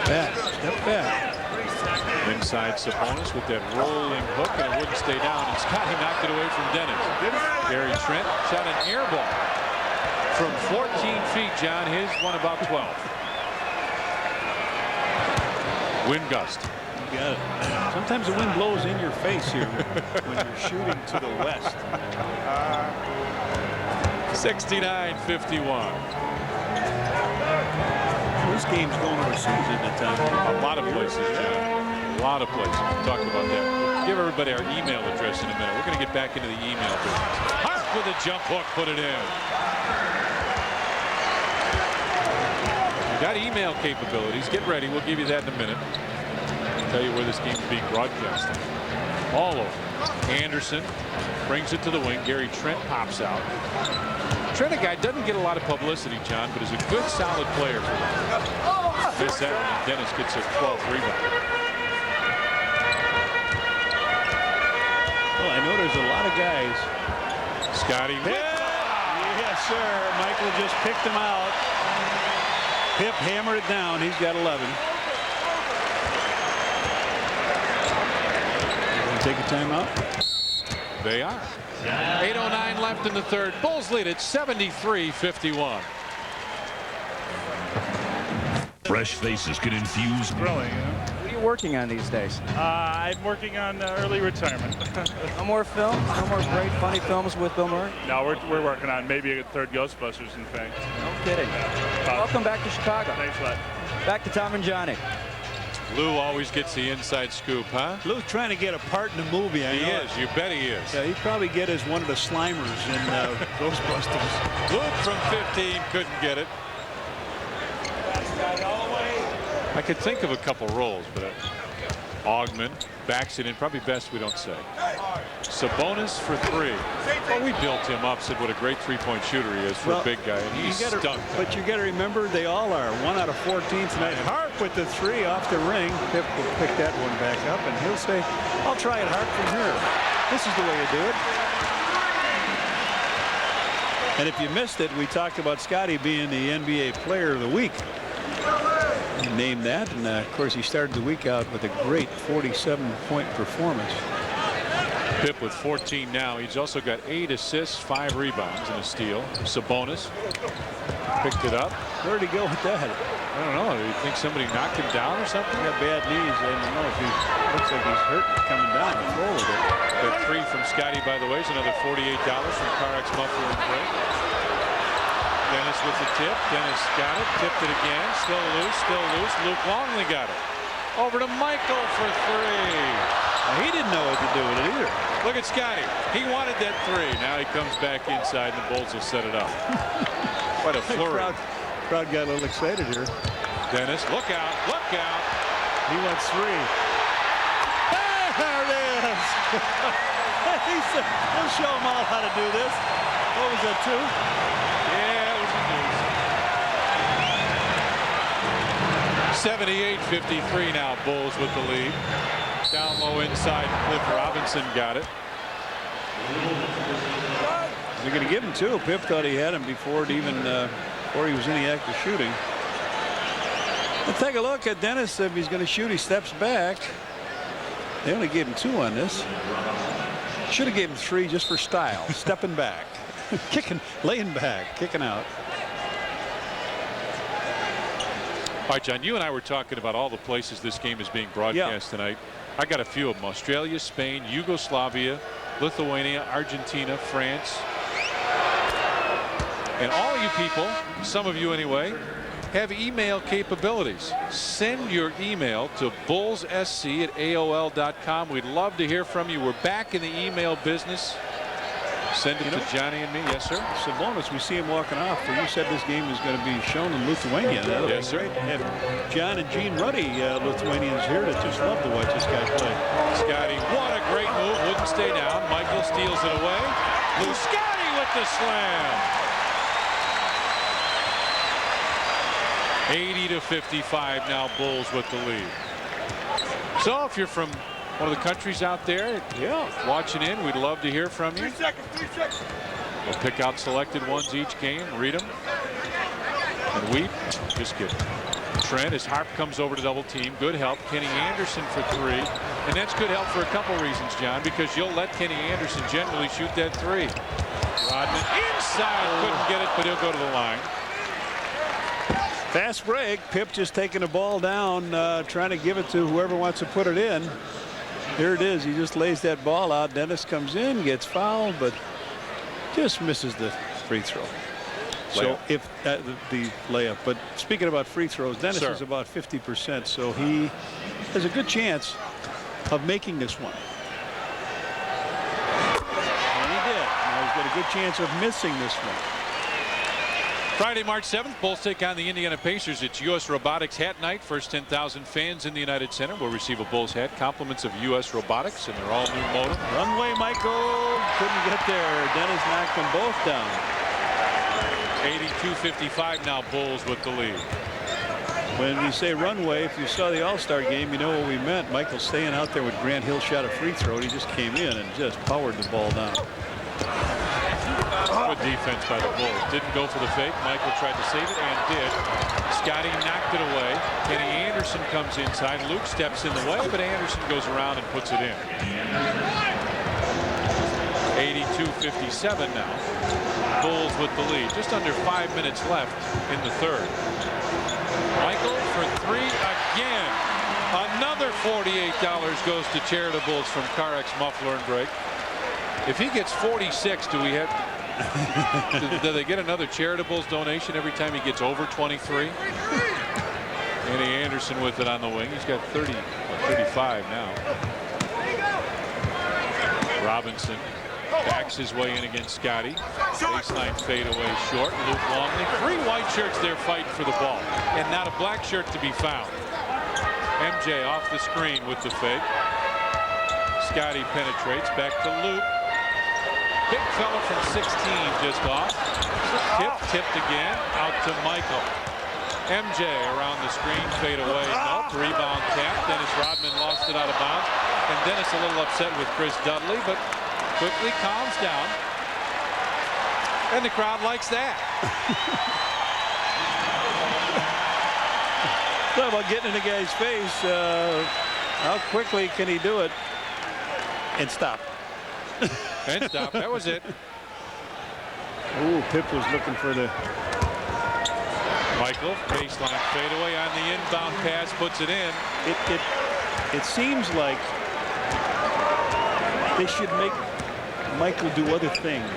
C: Step back.
A: Inside Sabonis with that rolling hook, and it wouldn't stay down. And Scotty knocked it away from Dennis. Gary Trent shot an air ball from 14 feet, John. His one about 12. Wind gust.
C: You got it. Sometimes the wind blows in your face here when you're shooting to the west.
A: 69-51.
C: This game's going overseas at the time.
A: A lot of places, John. A lot of places. We'll talk about that. We'll give everybody our email address in a minute. We're going to get back into the email business. Harp with a jump hook, put it in. You got email capabilities. Get ready. We'll give you that in a minute. I'll tell you where this game's being broadcast. All over. Anderson brings it to the wing. Gary Trent pops out. Trent, a guy, doesn't get a lot of publicity, John, but is a good, solid player for them. Miss that one, and Dennis gets a 12th rebound.
C: guys.
A: Scotty.
C: Yes, sir. Michael just picked him out. Pip hammered it down. He's got 11. Take a timeout.
A: They are. 8:09 left in the third. Bulls lead it 73-51.
F: Fresh faces can infuse.
E: Really?
B: What are you working on these days?
E: I'm working on early retirement.
B: No more films? No more great, funny films with Bill Murray?
E: No, we're working on maybe a third Ghostbusters, in fact.
B: No kidding. Welcome back to Chicago.
E: Thanks a lot.
B: Back to Tom and Johnny.
A: Lou always gets the inside scoop, huh?
C: Lou's trying to get a part in the movie.
A: He is. You bet he is.
C: Yeah, he'd probably get as one of the Slimers in Ghostbusters.
A: Luke from 15 couldn't get it. I could think of a couple roles, but Augman backs it in. Probably best we don't say. Sabonis for 3. Well, we built him up, said what a great three-point shooter he is for a big guy, and he's stunk.
C: But you got to remember, they all are. 1 out of 14 tonight. Harp with the 3 off the ring. Pip will pick that one back up, and he'll say, I'll try it, Harp, from here. This is the way you do it. And if you missed it, we talked about Scotty being the NBA Player of the Week. He named that, and of course he started the week out with a great 47-point performance.
A: Pip with 14 now. He's also got 8 assists, 5 rebounds, and a steal. Sabonis picked it up.
C: Where'd he go with that?
A: I don't know. Do you think somebody knocked him down or something?
C: He got bad knees. I don't know if he looks like he's hurt coming down the floor with it.
A: The 3 from Scotty, by the way, is another $48 from Carx Muffler and Brake. Dennis with the tip. Dennis got it. Tipped it again. Still loose. Still loose. Luke Longley got it. Over to Michael for 3.
C: He didn't know what to do with it either.
A: Look at Scotty. He wanted that 3. Now he comes back inside, and the Bulls will set it up. What a flurry.
C: Crowd got a little excited here.
A: Dennis, look out. Look out.
C: He wants 3. There it is. He said, we'll show them all how to do this. What was that, 2?
A: Yeah, it was a deuce. 78-53 now. Bulls with the lead. Down low inside, Cliff Robinson got it.
C: They're going to give him 2. Pip thought he had him before he was in the act of shooting. Let's take a look at Dennis. If he's going to shoot, he steps back. They only gave him 2 on this. Should have gave him 3 just for style. Stepping back, kicking, laying back, kicking out.
A: All right, John, you and I were talking about all the places this game is being broadcast tonight. I got a few of them: Australia, Spain, Yugoslavia, Lithuania, Argentina, France. And all you people, some of you anyway, have email capabilities. Send your email to bullssc@aol.com. We'd love to hear from you. We're back in the email business. Send it to Johnny and me. Yes, sir.
C: Sabonis, we see him walking off. You said this game is going to be shown in Lithuania.
A: Yes, sir.
C: Have John and Gene Ruddy, Lithuanians here, that just love to watch this guy play.
A: Scotty, what a great move. Wouldn't stay down. Michael steals it away. Lou Scotty with the slam. 80-55 now. Bulls with the lead. So if you're from one of the countries out there watching in, we'd love to hear from you.
G: 3 seconds. 3 seconds.
A: We'll pick out selected ones each game, read them, and weep. Just kidding. Trent, as Harp comes over to double team, good help. Kenny Anderson for 3, and that's good help for a couple reasons, John, because you'll let Kenny Anderson generally shoot that 3. Rodman inside, couldn't get it, but he'll go to the line.
C: Fast break. Pip just taking the ball down, trying to give it to whoever wants to put it in. Here it is. He just lays that ball out. Dennis comes in, gets fouled, but just misses the free throw. So if the layup. But speaking about free throws, Dennis is about 50%, so he has a good chance of making this one. And he did. Now he's got a good chance of missing this one.
A: Friday, March 7th, Bulls take on the Indiana Pacers. It's U.S. Robotics Hat Night. First 10,000 fans in the United Center will receive a Bulls hat. Compliments of U.S. Robotics and their all-new motor.
C: Runway, Michael. Couldn't get there. Dennis knocked them both down.
A: 82-55 now. Bulls with the lead.
C: When we say runway, if you saw the All-Star game, you know what we meant. Michael staying out there with Grant Hill shot a free throw. He just came in and just powered the ball down.
A: Good defense by the Bulls. Didn't go for the fake. Michael tried to save it and did. Scotty knocked it away. Kenny Anderson comes inside. Luke steps in the way, but Anderson goes around and puts it in. 82-57 now. Bulls with the lead. Just under 5 minutes left in the third. Michael for three again. Another $48 goes to charitables from Carex Muffler and Brake. If he gets 46, do we have? Do they get another charitables donation every time he gets over 23? Kenny Anderson with it on the wing. He's got 30, 35 now. Robinson backs his way in against Scotty. Baseline fade away short. Luke Longley. 3 white shirts there fighting for the ball, and not a black shirt to be found. MJ off the screen with the fake. Scotty penetrates back to Luke. Big fella from 16 just off. Tipped again out to Michael. MJ around the screen, fade away. Nope. Rebound tap. Dennis Rodman lost it out of bounds. And Dennis a little upset with Chris Dudley, but quickly calms down. And the crowd likes that.
C: Talk about getting in the guy's face. How quickly can he do it and stop?
A: And stop. That was it.
C: Ooh, Pip was looking for the
A: Michael baseline fadeaway on the inbound pass, puts it in.
C: It seems like they should make Michael do other things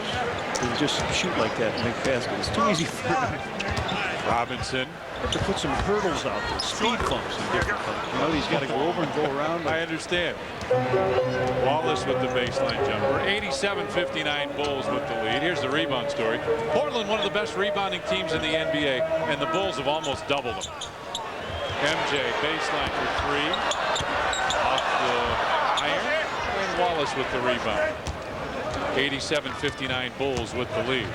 C: than just shoot like that and make baskets. It's too easy for him.
A: Robinson.
C: Have to put some hurdles out there, speed bumps and different things. You know, he's got to go over and go around.
A: I understand. Wallace with the baseline jumper. 87-59 Bulls with the lead. Here's the rebound story. Portland, one of the best rebounding teams in the NBA, and the Bulls have almost doubled them. MJ baseline for three. Off the iron. And Wallace with the rebound. 87-59 Bulls with the lead.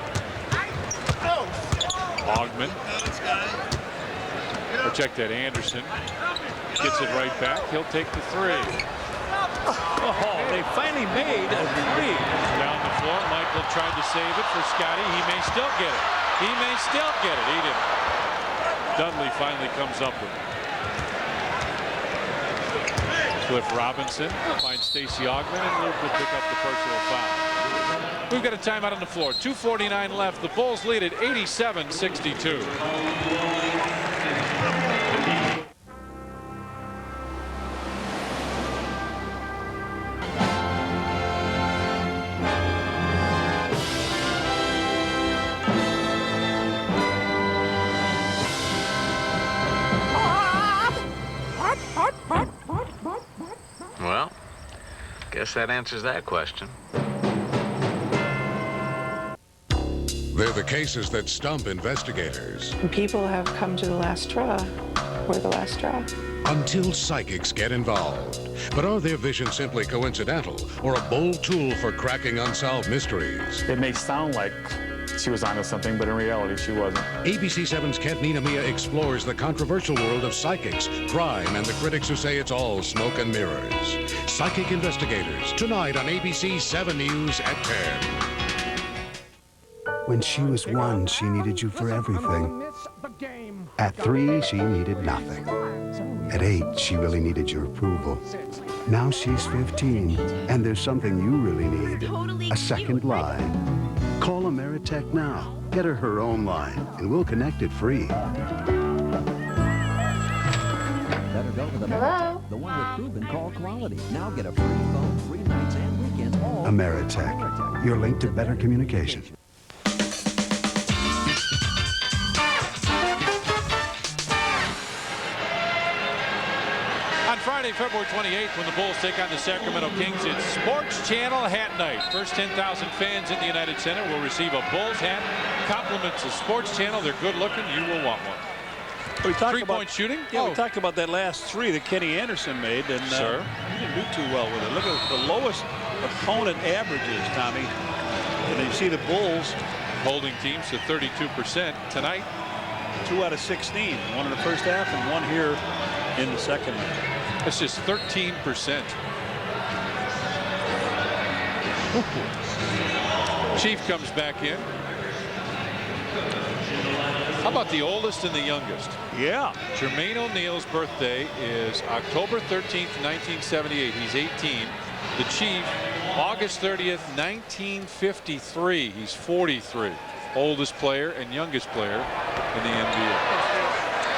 A: Ogman. Check that. Anderson gets it right back. He'll take the three.
C: Oh, they finally made a three.
A: Down the floor. Michael tried to save it for Scotty. He may still get it. He may still get it. He didn't. Dudley finally comes up with it. Cliff Robinson finds Stacey Ogman, and Luke will pick up the personal foul. We've got a timeout on the floor. 2:49 left. The Bulls lead at 87-62.
K: Well, guess that answers that question.
F: They're the cases that stump investigators.
L: People have come to the last straw. We're the last straw.
F: Until psychics get involved. But are their visions simply coincidental or a bold tool for cracking unsolved mysteries?
M: It may sound like she was onto something, but in reality, she wasn't.
F: ABC7's Kent Ninomiya explores the controversial world of psychics, crime, and the critics who say it's all smoke and mirrors. Psychic Investigators, tonight on ABC 7 News at 10.
N: When she was 1, she needed you for everything. At 3, she needed nothing. At 8, she really needed your approval. Now she's 15, and there's something you really need. A second line. Call Ameritech now. Get her own line, and we'll connect it free.
O: Better go to the
P: Hello?
O: The one with proven call quality. Now get a free phone, free nights and weekends. All
N: Ameritech, your link to better communication.
A: Friday, February 28th, when the Bulls take on the Sacramento Kings, it's Sports Channel Hat Night. First 10,000 fans in the United Center will receive a Bulls hat. Compliments of Sports Channel. They're good looking. You will want one.
C: We talked
A: Three-point shooting?
C: Yeah, we talked about that last three that Kenny Anderson made, and he didn't do too well with it. Look at the lowest opponent averages, Tommy. And you see the Bulls
A: holding teams to 32% tonight.
C: 2 out of 16. 1 in the first half and 1 here in the second.
A: That's just 13%. Chief comes back in. How about the oldest and the youngest?
C: Yeah.
A: Jermaine O'Neal's birthday is October 13th, 1978. He's 18. The Chief, August 30th, 1953. He's 43. Oldest player and youngest player in the NBA.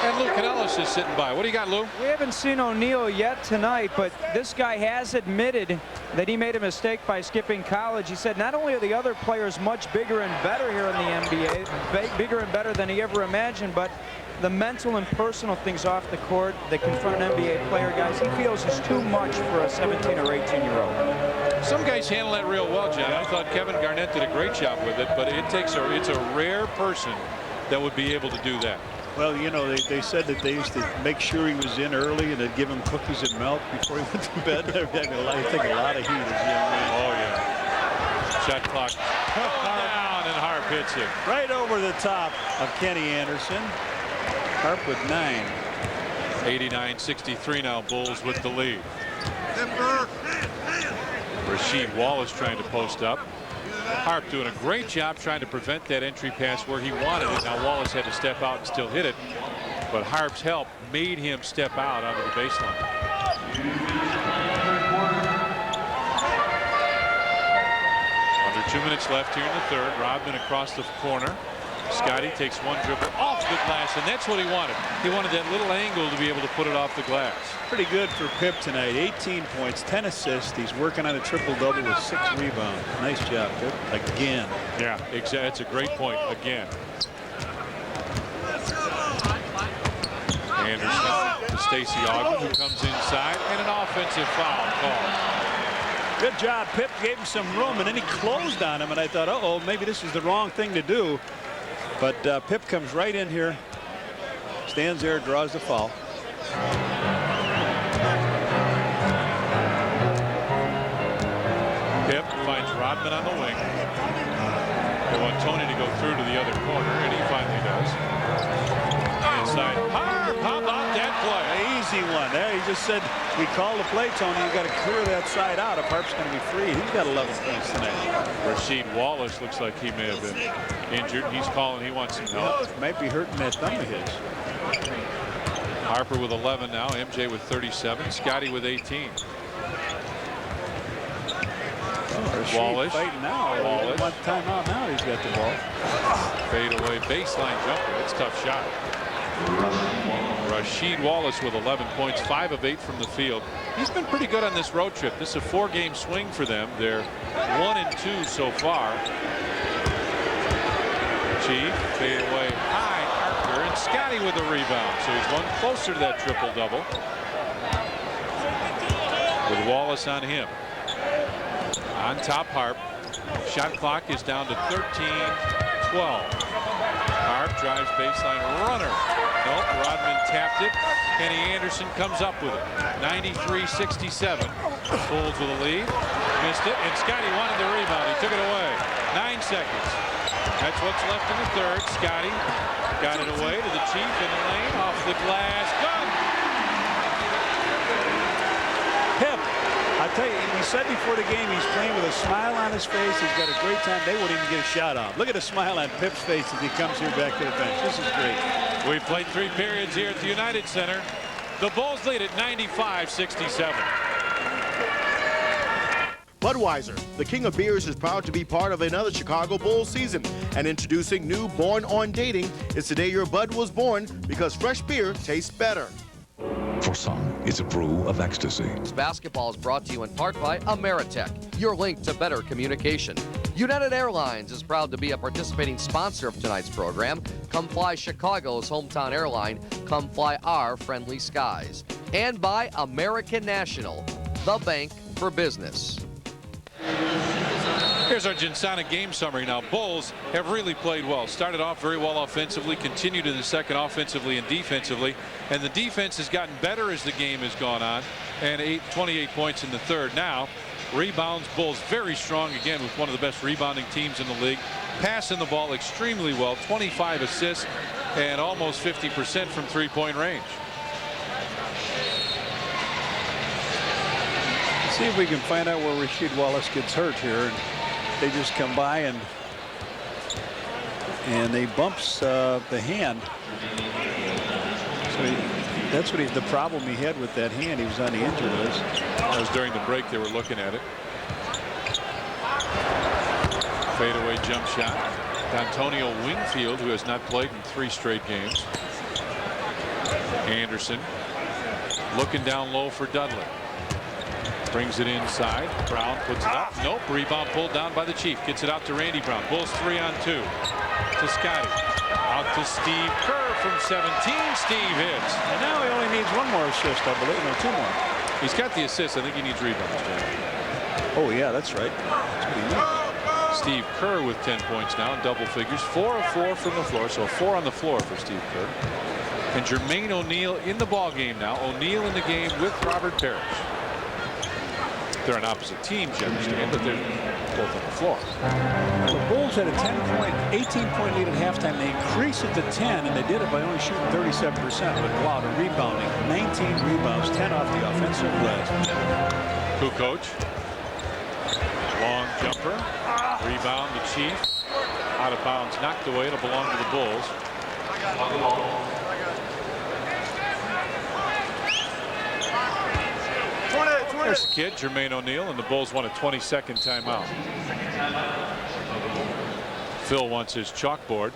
A: And Lou Canellis is sitting by. What do you got, Lou?
B: We haven't seen O'Neal yet tonight, but this guy has admitted that he made a mistake by skipping college. He said not only are the other players much bigger and better here in the NBA, bigger and better than he ever imagined, but the mental and personal things off the court that confront an NBA player, guys, he feels is too much for a 17 or 18-year-old.
A: Some guys handle that real well, John. I thought Kevin Garnett did a great job with it, but it's a rare person that would be able to do that.
C: Well, you know, they said that they used to make sure he was in early and they'd give him cookies and milk before he went to bed. I think a lot of heat as a young man.
A: Oh, yeah. Shot clock down, and Harp hits it.
C: Right over the top of Kenny Anderson. Harp with 9.
A: 89-63 now, Bulls with the lead. Rasheed Wallace trying to post up. Harp doing a great job trying to prevent that entry pass where he wanted it. Now Wallace had to step out and still hit it, but Harp's help made him step out onto the baseline. Under 2 minutes left here in the third. Rodman across the corner. Scotty takes one dribble off the glass, and that's what he wanted. He wanted that little angle to be able to put it off the glass.
C: Pretty good for Pip tonight. 18 points, 10 assists. He's working on a triple-double with 6 rebounds. Nice job, Pip. Again.
A: Yeah, exactly. That's a great point. Again. Anderson to Stacey Ogden, who comes inside, and an offensive foul called.
C: Good job. Pip gave him some room, and then he closed on him, and I thought, uh-oh, maybe this is the wrong thing to do. But Pip comes right in here, stands there, draws the foul.
A: Pip finds Rodman on the wing. They want Tony to go through to the other corner, and he finally does. Inside. Harp, how about that play?
C: An easy one there. He just said, we call the play, Tony. You got to clear that side out if Harp's going to be free. He's got 11 points tonight.
A: Rasheed Wallace looks like he may have been injured. He's calling. He wants some help.
C: Might be hurting that thumb of his.
A: Harper with 11 now. MJ with 37. Scotty with 18. Wallace.
C: Fighting now.
A: Wallace.
C: One timeout now. He's got the ball.
A: Fade away baseline jumper. That's a tough shot. Rasheed Wallace with 11 points, 5 of 8 from the field. He's been pretty good on this road trip. This is a 4-game swing for them. They're 1-2 so far. Chief fade away high. Harper and Scotty with the rebound. So he's one closer to that triple-double. With Wallace on him. On top, Harp. Shot clock is down to 13-12. Harp drives baseline runner. Nope, Rodman tapped it. Kenny Anderson comes up with it. 93-67. Bulls with a lead. Missed it, and Scotty wanted the rebound. He took it away. 9 seconds. That's what's left in the third. Scotty got it away to the Chief in the lane. Off the glass. Good.
C: Pip, I tell you, we said before the game he's playing with a smile on his face. He's got a great time. They won't even get a shot off. Look at the smile on Pip's face as he comes here back to the bench. This is great.
A: We've played 3 periods here at the United Center. The Bulls lead at 95-67.
P: Budweiser, the king of beers, is proud to be part of another Chicago Bulls season. And introducing new Born on Dating. It's the day your Bud was born, because fresh beer tastes better.
Q: For some, it's a brew of ecstasy.
I: Basketball is brought to you in part by Ameritech, your link to better communication. United Airlines is proud to be a participating sponsor of tonight's program. Come fly Chicago's hometown airline. Come fly our friendly skies. And by American National, the bank for business.
A: Here's our Ginsana game summary now. Bulls have really played well. Started off very well offensively, continued in the second offensively and defensively. And the defense has gotten better as the game has gone on. And 28 points in the third. Now, rebounds, Bulls very strong again with one of the best rebounding teams in the league. Passing the ball extremely well, 25 assists. and almost 50% from three-point range.
C: See if we can find out where Rasheed Wallace gets hurt here. And they just come by and they bumps the hand. So that's what the problem he had with that hand. He was on the injured list.
A: That was during the break. They were looking at it. Fadeaway jump shot. Antonio Wingfield, who has not played in 3 straight games. Anderson looking down low for Dudley. Brings it inside. Brown puts it up. Nope. Rebound pulled down by the Chief. Gets it out to Randy Brown. Bulls 3-on-2. To Scotty. Out to Steve Kerr from 17. Steve hits.
C: And now he only needs 1 more assist, I believe. No, 2 more.
A: He's got the assist. I think he needs rebounds.
C: Oh, yeah, that's right. That's what he needs.
A: Steve Kerr with 10 points now in double figures. 4 of 4 from the floor. So 4 on the floor for Steve Kerr. And Jermaine O'Neal in the ball game now. O'Neal in the game with Robert Parrish. They're on opposite teams, you understand, but they're both on the floor.
C: The Bulls had a 18-point lead at halftime. They increased it to 10, and they did it by only shooting 37%. But wow, the rebounding, 19 rebounds, 10 off the offensive glass.
A: Kukoc. Long jumper. Rebound, the Chief. Out of bounds, knocked away. It'll belong to the Bulls. There's the kid, Jermaine O'Neal, and the Bulls want a 22nd timeout. Phil wants his chalkboard.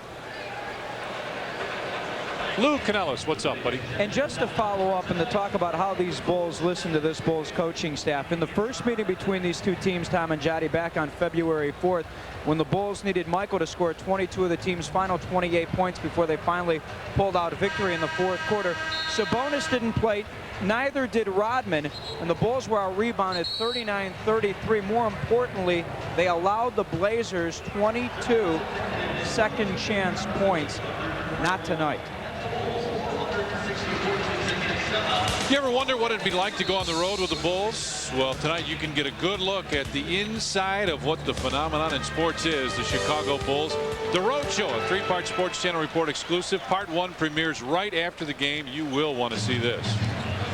A: Lou Canellis, what's up, buddy?
B: And just to follow up and to talk about how these Bulls listen to this Bulls coaching staff. In the first meeting between these two teams, Tom and Jotty, back on February 4th, when the Bulls needed Michael to score 22 of the team's final 28 points before they finally pulled out a victory in the 4th quarter, Sabonis didn't play. Neither did Rodman, and the Bulls were out-rebounded 39-33. More importantly, they allowed the Blazers 22 second-chance points. Not tonight.
A: You ever wonder what it'd be like to go on the road with the Bulls? Well, tonight you can get a good look at the inside of what the phenomenon in sports is, the Chicago Bulls. The Road Show, a 3-part Sports Channel Report exclusive. Part 1 premieres right after the game. You will want to see this.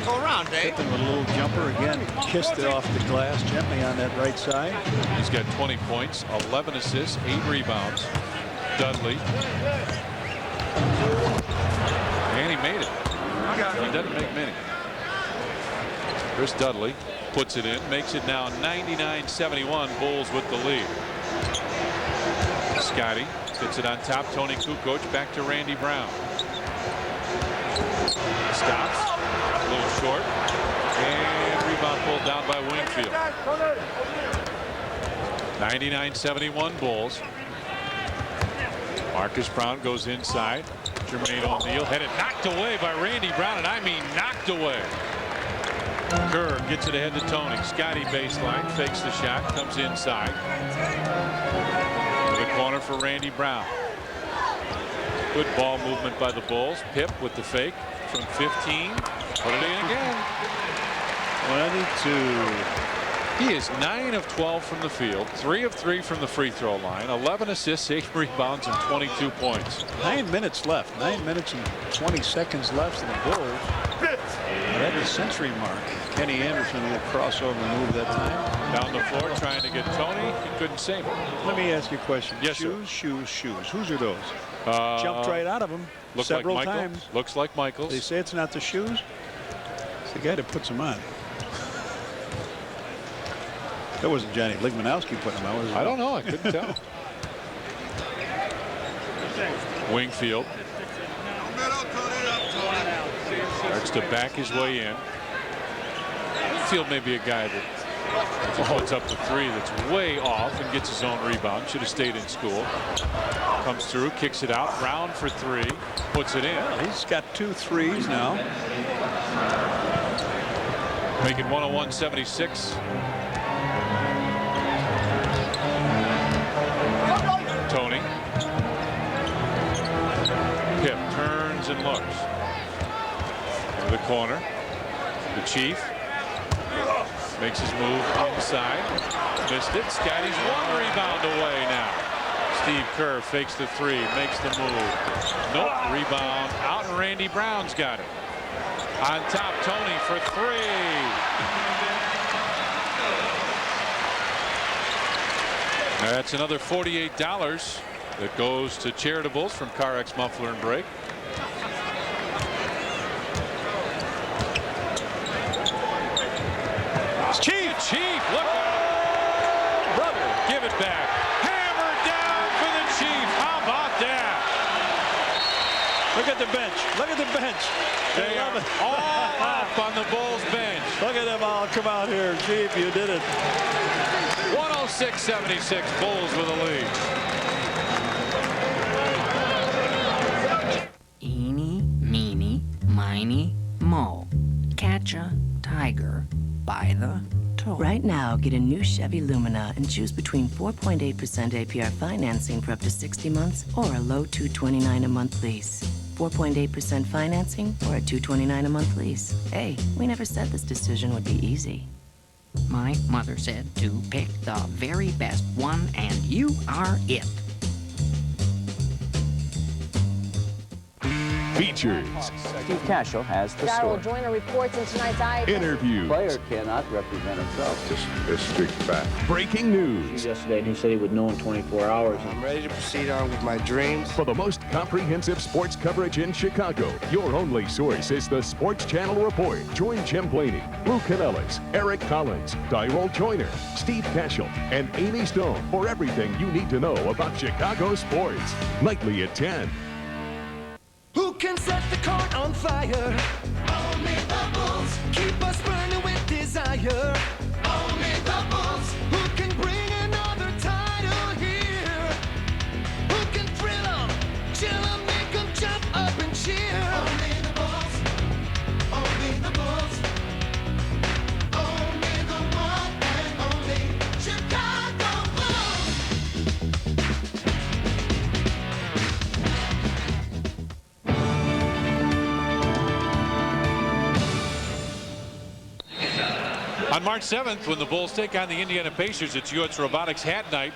E: Go around, Dave.
C: With a little jumper again, kissed it off the glass gently on that right side.
A: He's got 20 points, 11 assists, 8 rebounds. Dudley. And he made it. He doesn't make many. Chris Dudley puts it in, makes it now 99-71. Bulls with the lead. Scotty gets it on top. Tony Kukoc back to Randy Brown. Stops. A little short. And rebound pulled down by Wingfield. 99-71 Bulls. Marcus Brown goes inside. Jermaine O'Neal had it knocked away by Randy Brown, and I mean knocked away. Kerr gets it ahead to Tony. Scotty baseline, fakes the shot, comes inside. To the corner for Randy Brown. Good ball movement by the Bulls. Pip with the fake from 15. Put it in again.
C: 22.
A: He is 9 of 12 from the field, 3 of 3 from the free throw line, 11 assists, 8 rebounds, and 22 points.
C: 9 minutes left. 9 minutes and 20 seconds left in the Bulls. At the century mark. Kenny Anderson will crossover move that time.
A: Down the floor trying to get Tony. He couldn't save it.
C: Let me ask you a question.
A: Yes,
C: shoes,
A: sir.
C: shoes. Whose are those? Jumped right out of them several
A: like
C: times.
A: Looks like Michael's.
C: They say it's not the shoes. It's the guy that puts them on. That wasn't Johnny Ligmanowski putting them on, was it?
A: I don't know. I couldn't tell. Wingfield starts to back his way in. Wingfield may be a guy that puts up the 3 that's way off and gets his own rebound. Should have stayed in school. Comes through, kicks it out. Brown for 3, puts it in.
C: Well, he's got 2 threes now.
A: Make it 101-76. Tony. Pip turns and looks. Into the corner. The Chief makes his move inside. Missed it. Scotty's 1 rebound away now. Steve Kerr fakes the three, makes the move. Nope, rebound out, and Randy Brown's got it. On top, Tony for three. That's another $48 that goes to charitables from CarX Muffler and Brake. Chief, look out. Brother, give it back. Hammer down for the Chief. How about that?
C: Look at the bench. Look at the bench.
A: They are all up on the Bulls bench.
C: Look at them all come out here. Chief, you did it.
A: 106-76, Bulls with a lead.
R: Eeny, meeny, miny, mo. Catch a tiger by the toe.
D: Right now, get a new Chevy Lumina and choose between 4.8% APR financing for up to 60 months or a low $229 a month lease. 4.8% financing or a $229 a month lease. Hey, we never said this decision would be easy.
R: My mother said to pick the very best one, and you are it.
S: Features.
T: Steve Cashel has the story.
U: Darryl Joyner reports in tonight's eye.
S: Interviews.
T: The player cannot represent himself.
S: Just a strict fact. Breaking news.
T: Yesterday, and he said he would know in 24 hours.
V: I'm ready to proceed on with my dreams.
S: For the most comprehensive sports coverage in Chicago, your only source is the Sports Channel Report. Join Jim Blaney, Lou Canellis, Eric Collins, Darryl Joyner, Steve Cashel, and Amy Stone for everything you need to know about Chicago sports. Nightly at 10.
W: Who can set the court on fire? Only the Bulls. Keep us burning with desire. Only the Bulls. Who can bring another title here? Who can thrill them, chill them, make them jump up and cheer? Only the Bulls. Only the Bulls. Only the one and only Chicago Bulls.
A: On March 7th, when the Bulls take on the Indiana Pacers, it's US Robotics Hat Night.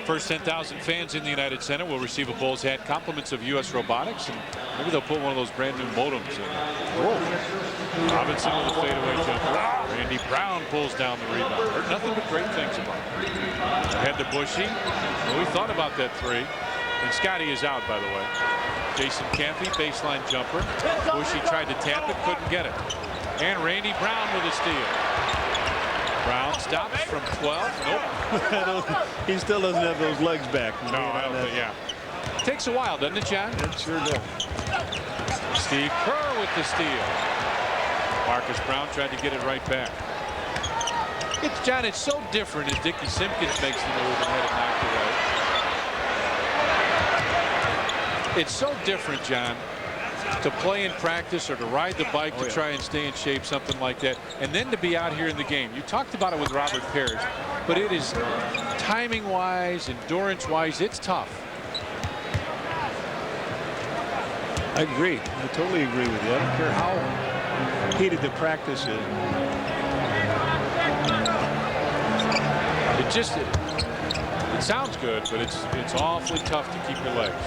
A: First 10,000 fans in the United Center will receive a Bulls hat, compliments of US Robotics, and maybe they'll put one of those brand new modems in. Robinson with a fadeaway jumper. Randy Brown pulls down the rebound. Heard nothing but great things about him. Head to Bushy. Well, we thought about that three. And Scotty is out, by the way. Jason Campy, baseline jumper. Bushy tried to tap it, couldn't get it. And Randy Brown with a steal. Brown stops from 12. Nope.
C: He still doesn't have those legs back.
A: No, I don't think, yeah. Takes a while, doesn't it, John?
C: It sure does.
A: Steve Kerr with the steal. Marcus Brown tried to get it right back. John, it's so different as Dickie Simpkins makes the move and had it knocked away. It's so different, John, to play in practice or to ride the bike to try and stay in shape, something like that, and then to be out here in the game. You talked about it with Robert Parrish, but it is timing-wise, endurance-wise, it's tough.
C: I agree. I totally agree with you. I don't care how heated the practice is.
A: It sounds good, but it's awfully tough to keep your legs.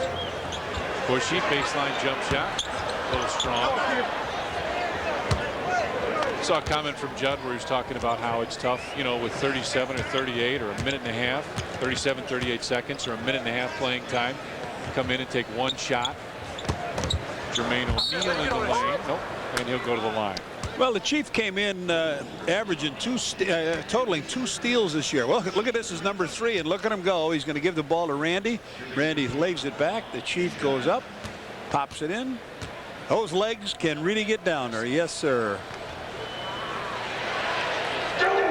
A: Bushy baseline jump shot, a little strong. Saw a comment from Judd where he was talking about how it's tough, you know, with 37 or 38 or a minute and a half, 37, 38 seconds or a minute and a half playing time. Come in and take one shot. Jermaine O'Neal in the lane. Nope. And he'll go to the line.
C: Well, the Chief came in averaging totaling 2 steals this year. Well, look at this is number 3, and look at him go. He's going to give the ball to Randy. Randy legs it back. The Chief goes up, pops it in. Those legs can really get down there. Yes, sir.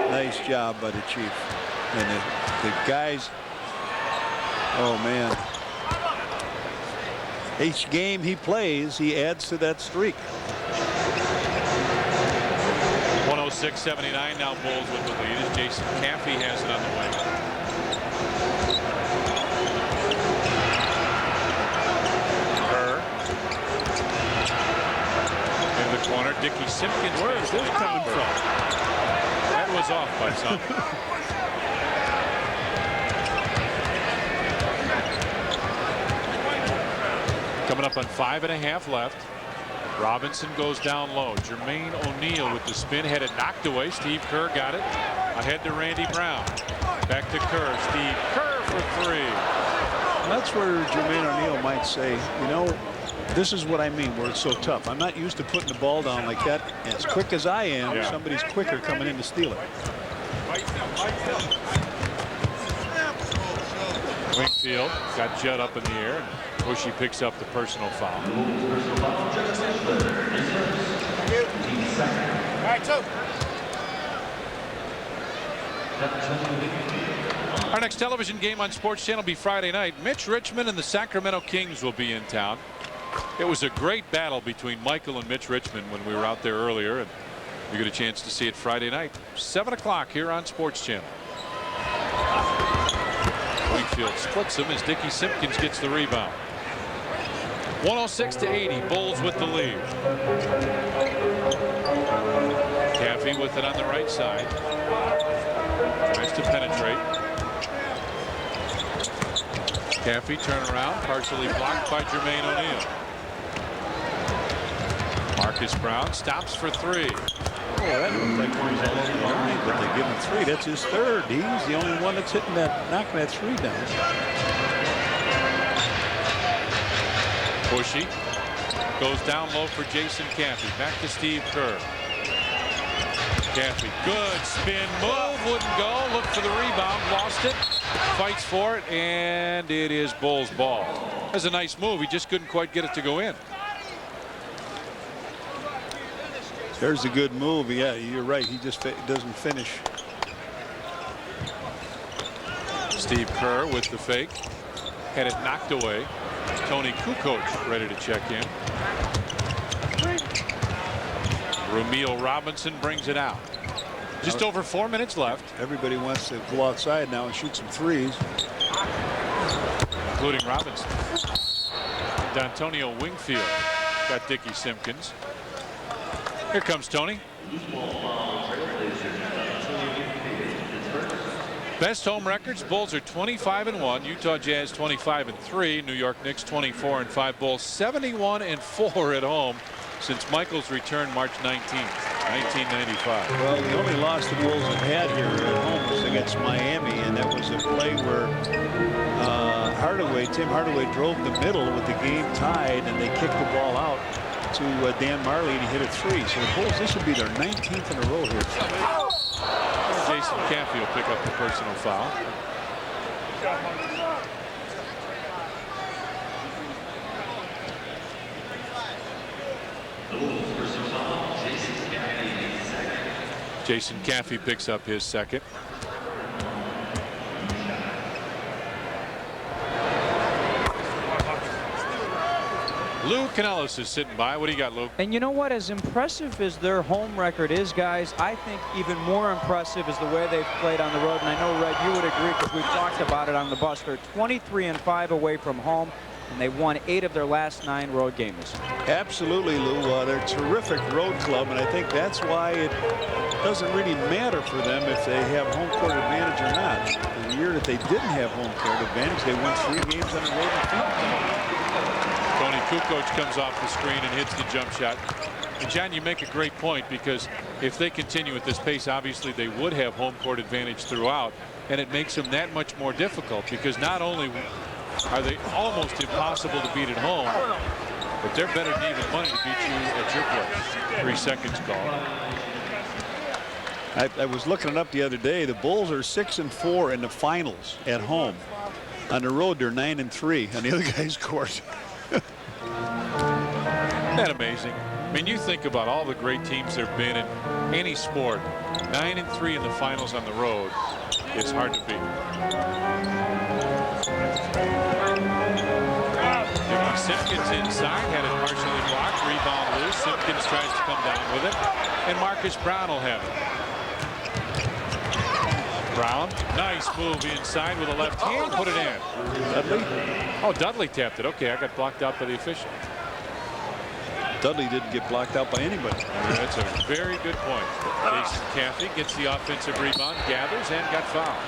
C: Nice job by the Chief. And the guys, oh, man. Each game he plays, he adds to that streak.
A: 106-79 now Bulls with the lead as Jason Campy has it on the way. Kerr. In the corner, Dickie Simpkins.
C: Where is this coming from?
A: That was off by some. Coming up on 5.5 left. Robinson goes down low. Jermaine O'Neal with the spin, had it knocked away. Steve Kerr got it. Ahead to Randy Brown. Back to Kerr. Steve Kerr for 3.
C: That's where Jermaine O'Neal might say, you know, this is what I mean, where it's so tough. I'm not used to putting the ball down like that. As quick as I am, somebody's quicker coming in to steal it.
A: Wingfield got Judd up in the air, and Bushy picks up the personal foul.
E: All right, 2.
A: Our next television game on Sports Channel will be Friday night. Mitch Richmond and the Sacramento Kings will be in town. It was a great battle between Michael and Mitch Richmond when we were out there earlier, and you get a chance to see it Friday night, 7 o'clock here on Sports Channel. Wingfield splits him as Dickie Simpkins gets the rebound. 106-80, Bulls with the lead. Caffey with it on the right side. Tries to penetrate. Caffey turnaround, partially blocked by Jermaine O'Neal. Marcus Brown stops for 3.
C: Oh, that looked like he's all over the line, but they give him 3. That's his 3rd. He's the only one that's hitting that, knocking that 3 down.
A: Bushy goes down low for Jason Caffey. Back to Steve Kerr. Caffey, good spin move, wouldn't go. Look for the rebound, lost it. Fights for it, and it is Bulls ball. That's a nice move. He just couldn't quite get it to go in.
C: There's a good move. Yeah, you're right. He just doesn't finish.
A: Steve Kerr with the fake. Had it knocked away. Tony Kukoc ready to check in. Rumeal Robinson brings it out. Just over 4 minutes left.
C: Everybody wants to go outside now and shoot some 3s.
A: Including Robinson. D'Antonio Wingfield got Dickie Simpkins. Here comes Tony. Best home records, Bulls are 25-1, Utah Jazz 25-3, New York Knicks 24-5, Bulls 71-4 at home since Michael's return March 19th, 1995.
C: Well, the only loss the Bulls have had here at home was against Miami, and that was a play where Tim Hardaway drove the middle with the game tied, and they kicked the ball out to Dan Marley, and he hit a 3. So the Bulls, this would be their 19th in a row here.
A: Jason Caffey will pick up the personal foul. Jason Caffey picks up his second. Lou Canellis is sitting by. What do you got, Lou?
B: And you know what? As impressive as their home record is, guys, I think even more impressive is the way they've played on the road. And I know, Red, you would agree because we've talked about it on the bus. They're 23-5 away from home, and they won 8 of their last 9 road games.
C: Absolutely, Lou. They're a terrific road club, and I think that's why it doesn't really matter for them if they have home court advantage or not. The year that they didn't have home court advantage, they won 3 games on the road in Phoenix.
A: Tony Kukoc comes off the screen and hits the jump shot. And John, you make a great point, because if they continue at this pace, obviously they would have home court advantage throughout, and it makes them that much more difficult, because not only are they almost impossible to beat at home, but they're better than even money to beat you at your place. 3 seconds call.
C: I was looking it up the other day. The Bulls are 6-4 in the finals at home. On the road, they're 9-3 on the other guy's court.
A: Isn't that amazing? I mean, you think about all the great teams there have been in any sport. 9-3 in the finals on the road is hard to beat. Dickie Simpkins inside, had it partially blocked, rebound loose. Simpkins tries to come down with it, and Marcus Brown will have it. Brown, nice move inside with a left hand, put it in.
C: Dudley?
A: Oh, Dudley tapped it. Okay, I got blocked out by the official.
C: Dudley didn't get blocked out by anybody.
A: That's a very good point. Jason Caffey gets the offensive rebound, gathers, and got fouled.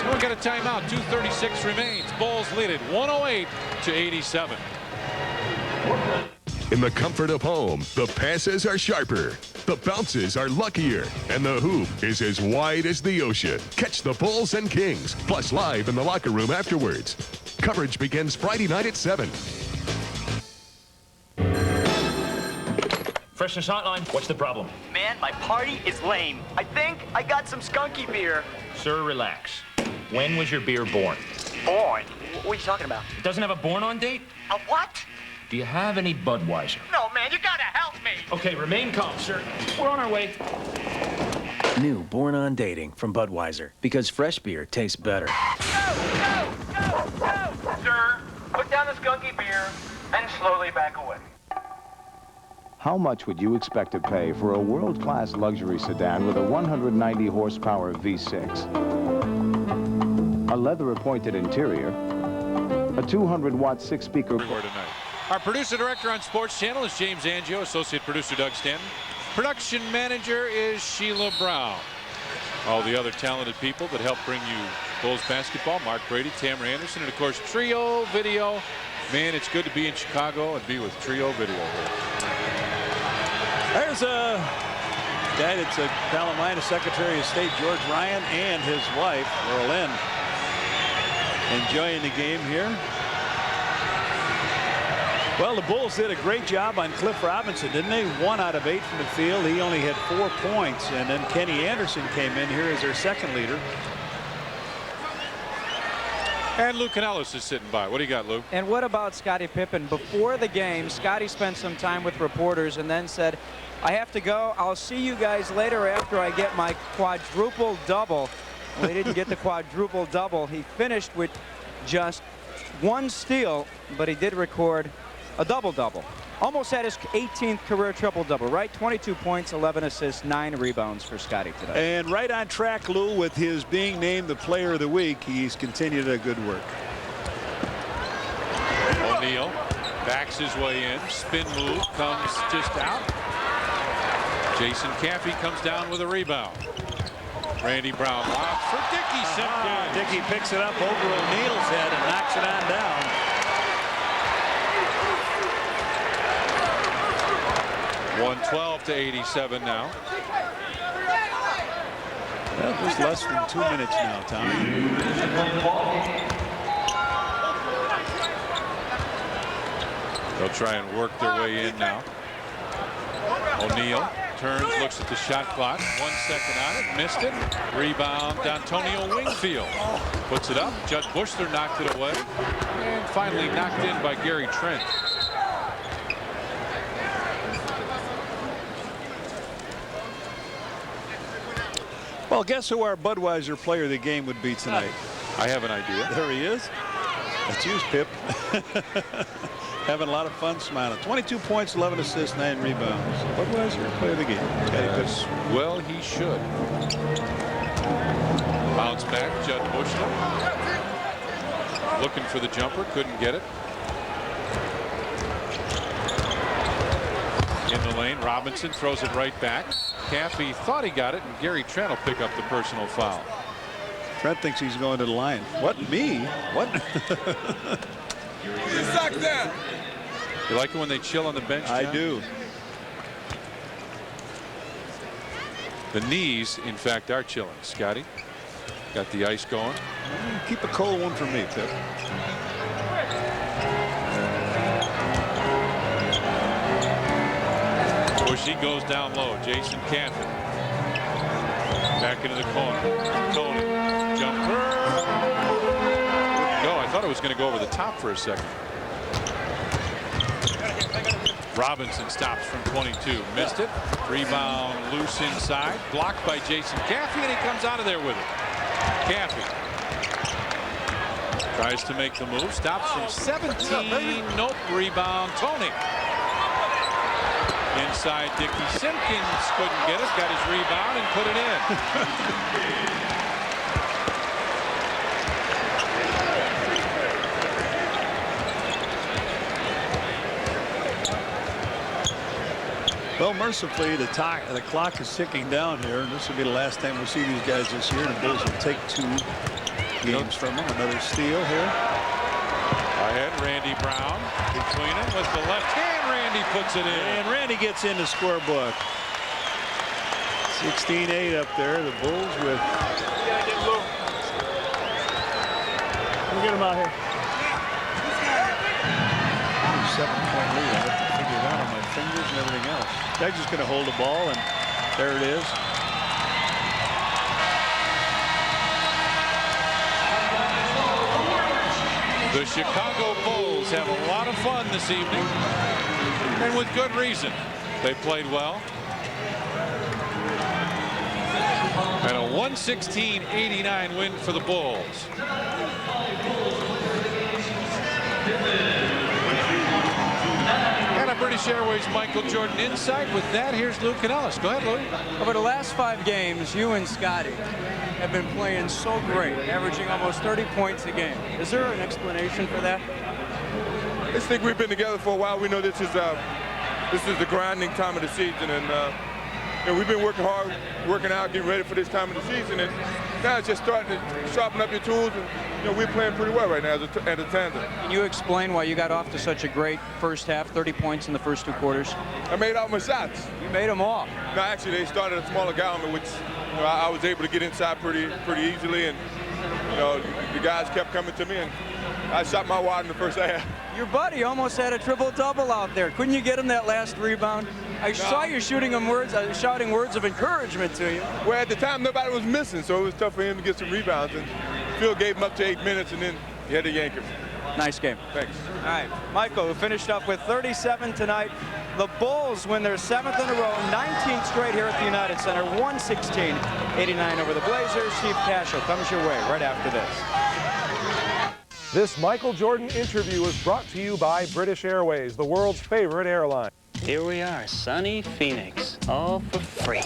A: We'll get a timeout. 2:36 remains. Bulls lead it 108-87.
S: In the comfort of home, the passes are sharper, the bounces are luckier, and the hoop is as wide as the ocean. Catch the Bulls and Kings, plus live in the locker room afterwards. Coverage begins Friday night at 7.
G: Freshness Hotline, what's the problem?
H: Man, my party is lame. I think I got some skunky beer.
G: Sir, relax. When was your beer born?
H: Born? What are you talking about?
G: It doesn't have a born-on date?
H: A what?
G: Do you have any Budweiser?
H: No, man, you gotta help me.
G: Okay, remain calm, sir. We're on our way.
J: New Born on Dating from Budweiser, because fresh beer tastes better.
H: Go! Sir, put down the skunky beer and slowly back away.
X: How much would you expect to pay for a world-class luxury sedan with a 190 horsepower V6? A leather-appointed interior, a 200-watt 6-speaker...
A: Tonight. Our producer-director on Sports Channel is James Angio. Associate producer Doug Stanton. Production manager is Sheila Brown. All the other talented people that help bring you Bulls basketball, Mark Brady, Tamara Anderson, and of course Trio Video. Man, it's good to be in Chicago and be with Trio Video.
C: There's a guy that's a pal of mine, Secretary of State George Ryan, and his wife, Lynn, enjoying the game here. Well, the Bulls did a great job on Cliff Robinson, didn't they? 1 out of 8 from the field. He only had 4 points, and then Kenny Anderson came in here as their second leader.
A: And Lou Canellis is sitting by. What do you got, Lou?
B: And what about Scottie Pippen? Before the game, Scottie spent some time with reporters and then said, I have to go. I'll see you guys later after I get my quadruple double. Well, he didn't get the quadruple double. He finished with just 1 steal, but he did record a double-double. Almost had his 18th career triple-double, right? 22 points, 11 assists, 9 rebounds for Scottie today.
C: And right on track, Lou, with his being named the player of the week. He's continued a good work.
A: O'Neal backs his way in. Spin move comes just out. Jason Caffey comes down with a rebound. Randy Brown lobs for Dickey.
C: Dickey picks it up over O'Neal's head and knocks it on down.
A: 112-87 now.
C: Well, there's less than 2 minutes now, Tommy.
A: They'll try and work their way in now. O'Neal turns, looks at the shot clock. 1 second on it, missed it. Rebound, D'Antonio Wingfield puts it up. Judd Bushler knocked it away, and finally knocked in by Gary Trent.
C: Well, guess who our Budweiser player of the game would be tonight?
A: I have an idea.
C: There he is. That's you, Pip. Having a lot of fun, smiling. 22 points, 11 assists, 9 rebounds. Budweiser player of the game.
A: Yes. Well, he should. Bounce back, Judd Bushler. Looking for the jumper, couldn't get it. In the lane, Robinson throws it right back. Caffey thought he got it, and Gary Trent will pick up the personal foul.
C: Trent thinks he's going to the line. What, me? What?
A: You suck that. You like it when they chill on the bench, John?
C: I do.
A: The knees, in fact, are chilling. Scotty got the ice going.
C: Keep a cold one for me, Pip.
A: Bushy goes down low. Jason Caffey back into the corner. Tony jumper. No, I thought it was going to go over the top for a second. Robinson stops from 22. Missed it. Rebound loose inside. Blocked by Jason Caffey, and he comes out of there with it. Caffey tries to make the move. Stops from 17. Nope. Rebound. Tony. Inside, Dickey Simpkins couldn't get it. Got his rebound and put it in.
C: Well, mercifully, the clock is ticking down here, and this will be the last time we'll see these guys this year. The Bulls will take 2 games from him. Another steal here.
A: Ahead, Randy Brown. Between them was the left hand. Randy puts it in.
C: And Randy gets in the scorebook. 16-8 up there. The Bulls with.
T: We'll get him out here.
C: 7-point lead. I have to figure it out on my fingers and everything else. They're just going to hold the ball, and there it is.
A: The Chicago Bulls have a lot of fun this evening, and with good reason. They played well. And a 116-89 win for the Bulls. And a British Airways Michael Jordan insight. With that, here's Lou Canellis. Go ahead, Lou.
B: Over the last 5 games, you and Scotty have been playing so great, averaging almost 30 points a game. Is there an explanation for that?
F: I just think we've been together for a while. We know this is the grinding time of the season, and we've been working hard, working out, getting ready for this time of the season, and now it's just starting to sharpen up your tools, and we're playing pretty well right now as a tandem.
B: Can you explain why you got off to such a great first half, 30 points in the first 2 quarters?
F: I made all my shots.
B: You made them all.
F: No, actually, they started a smaller guy on me, which I was able to get inside pretty easily, and the guys kept coming to me, and I shot my wad in the first half.
B: Your buddy almost had a triple-double out there. Couldn't you get him that last rebound? I saw you shouting words of encouragement to you.
F: Well, at the time, nobody was missing, so it was tough for him to get some rebounds. And Phil gave him up to 8 minutes, and then he had to yank him.
B: Nice game.
F: Thanks.
B: All right, Michael, who finished up with 37 tonight. The Bulls win their 7th in a row, 19th straight here at the United Center, 116-89 over the Blazers. Steve Cashel comes your way right after this.
K: This Michael Jordan interview was brought to you by British Airways, the world's favorite airline.
T: Here we are, sunny Phoenix, all for free.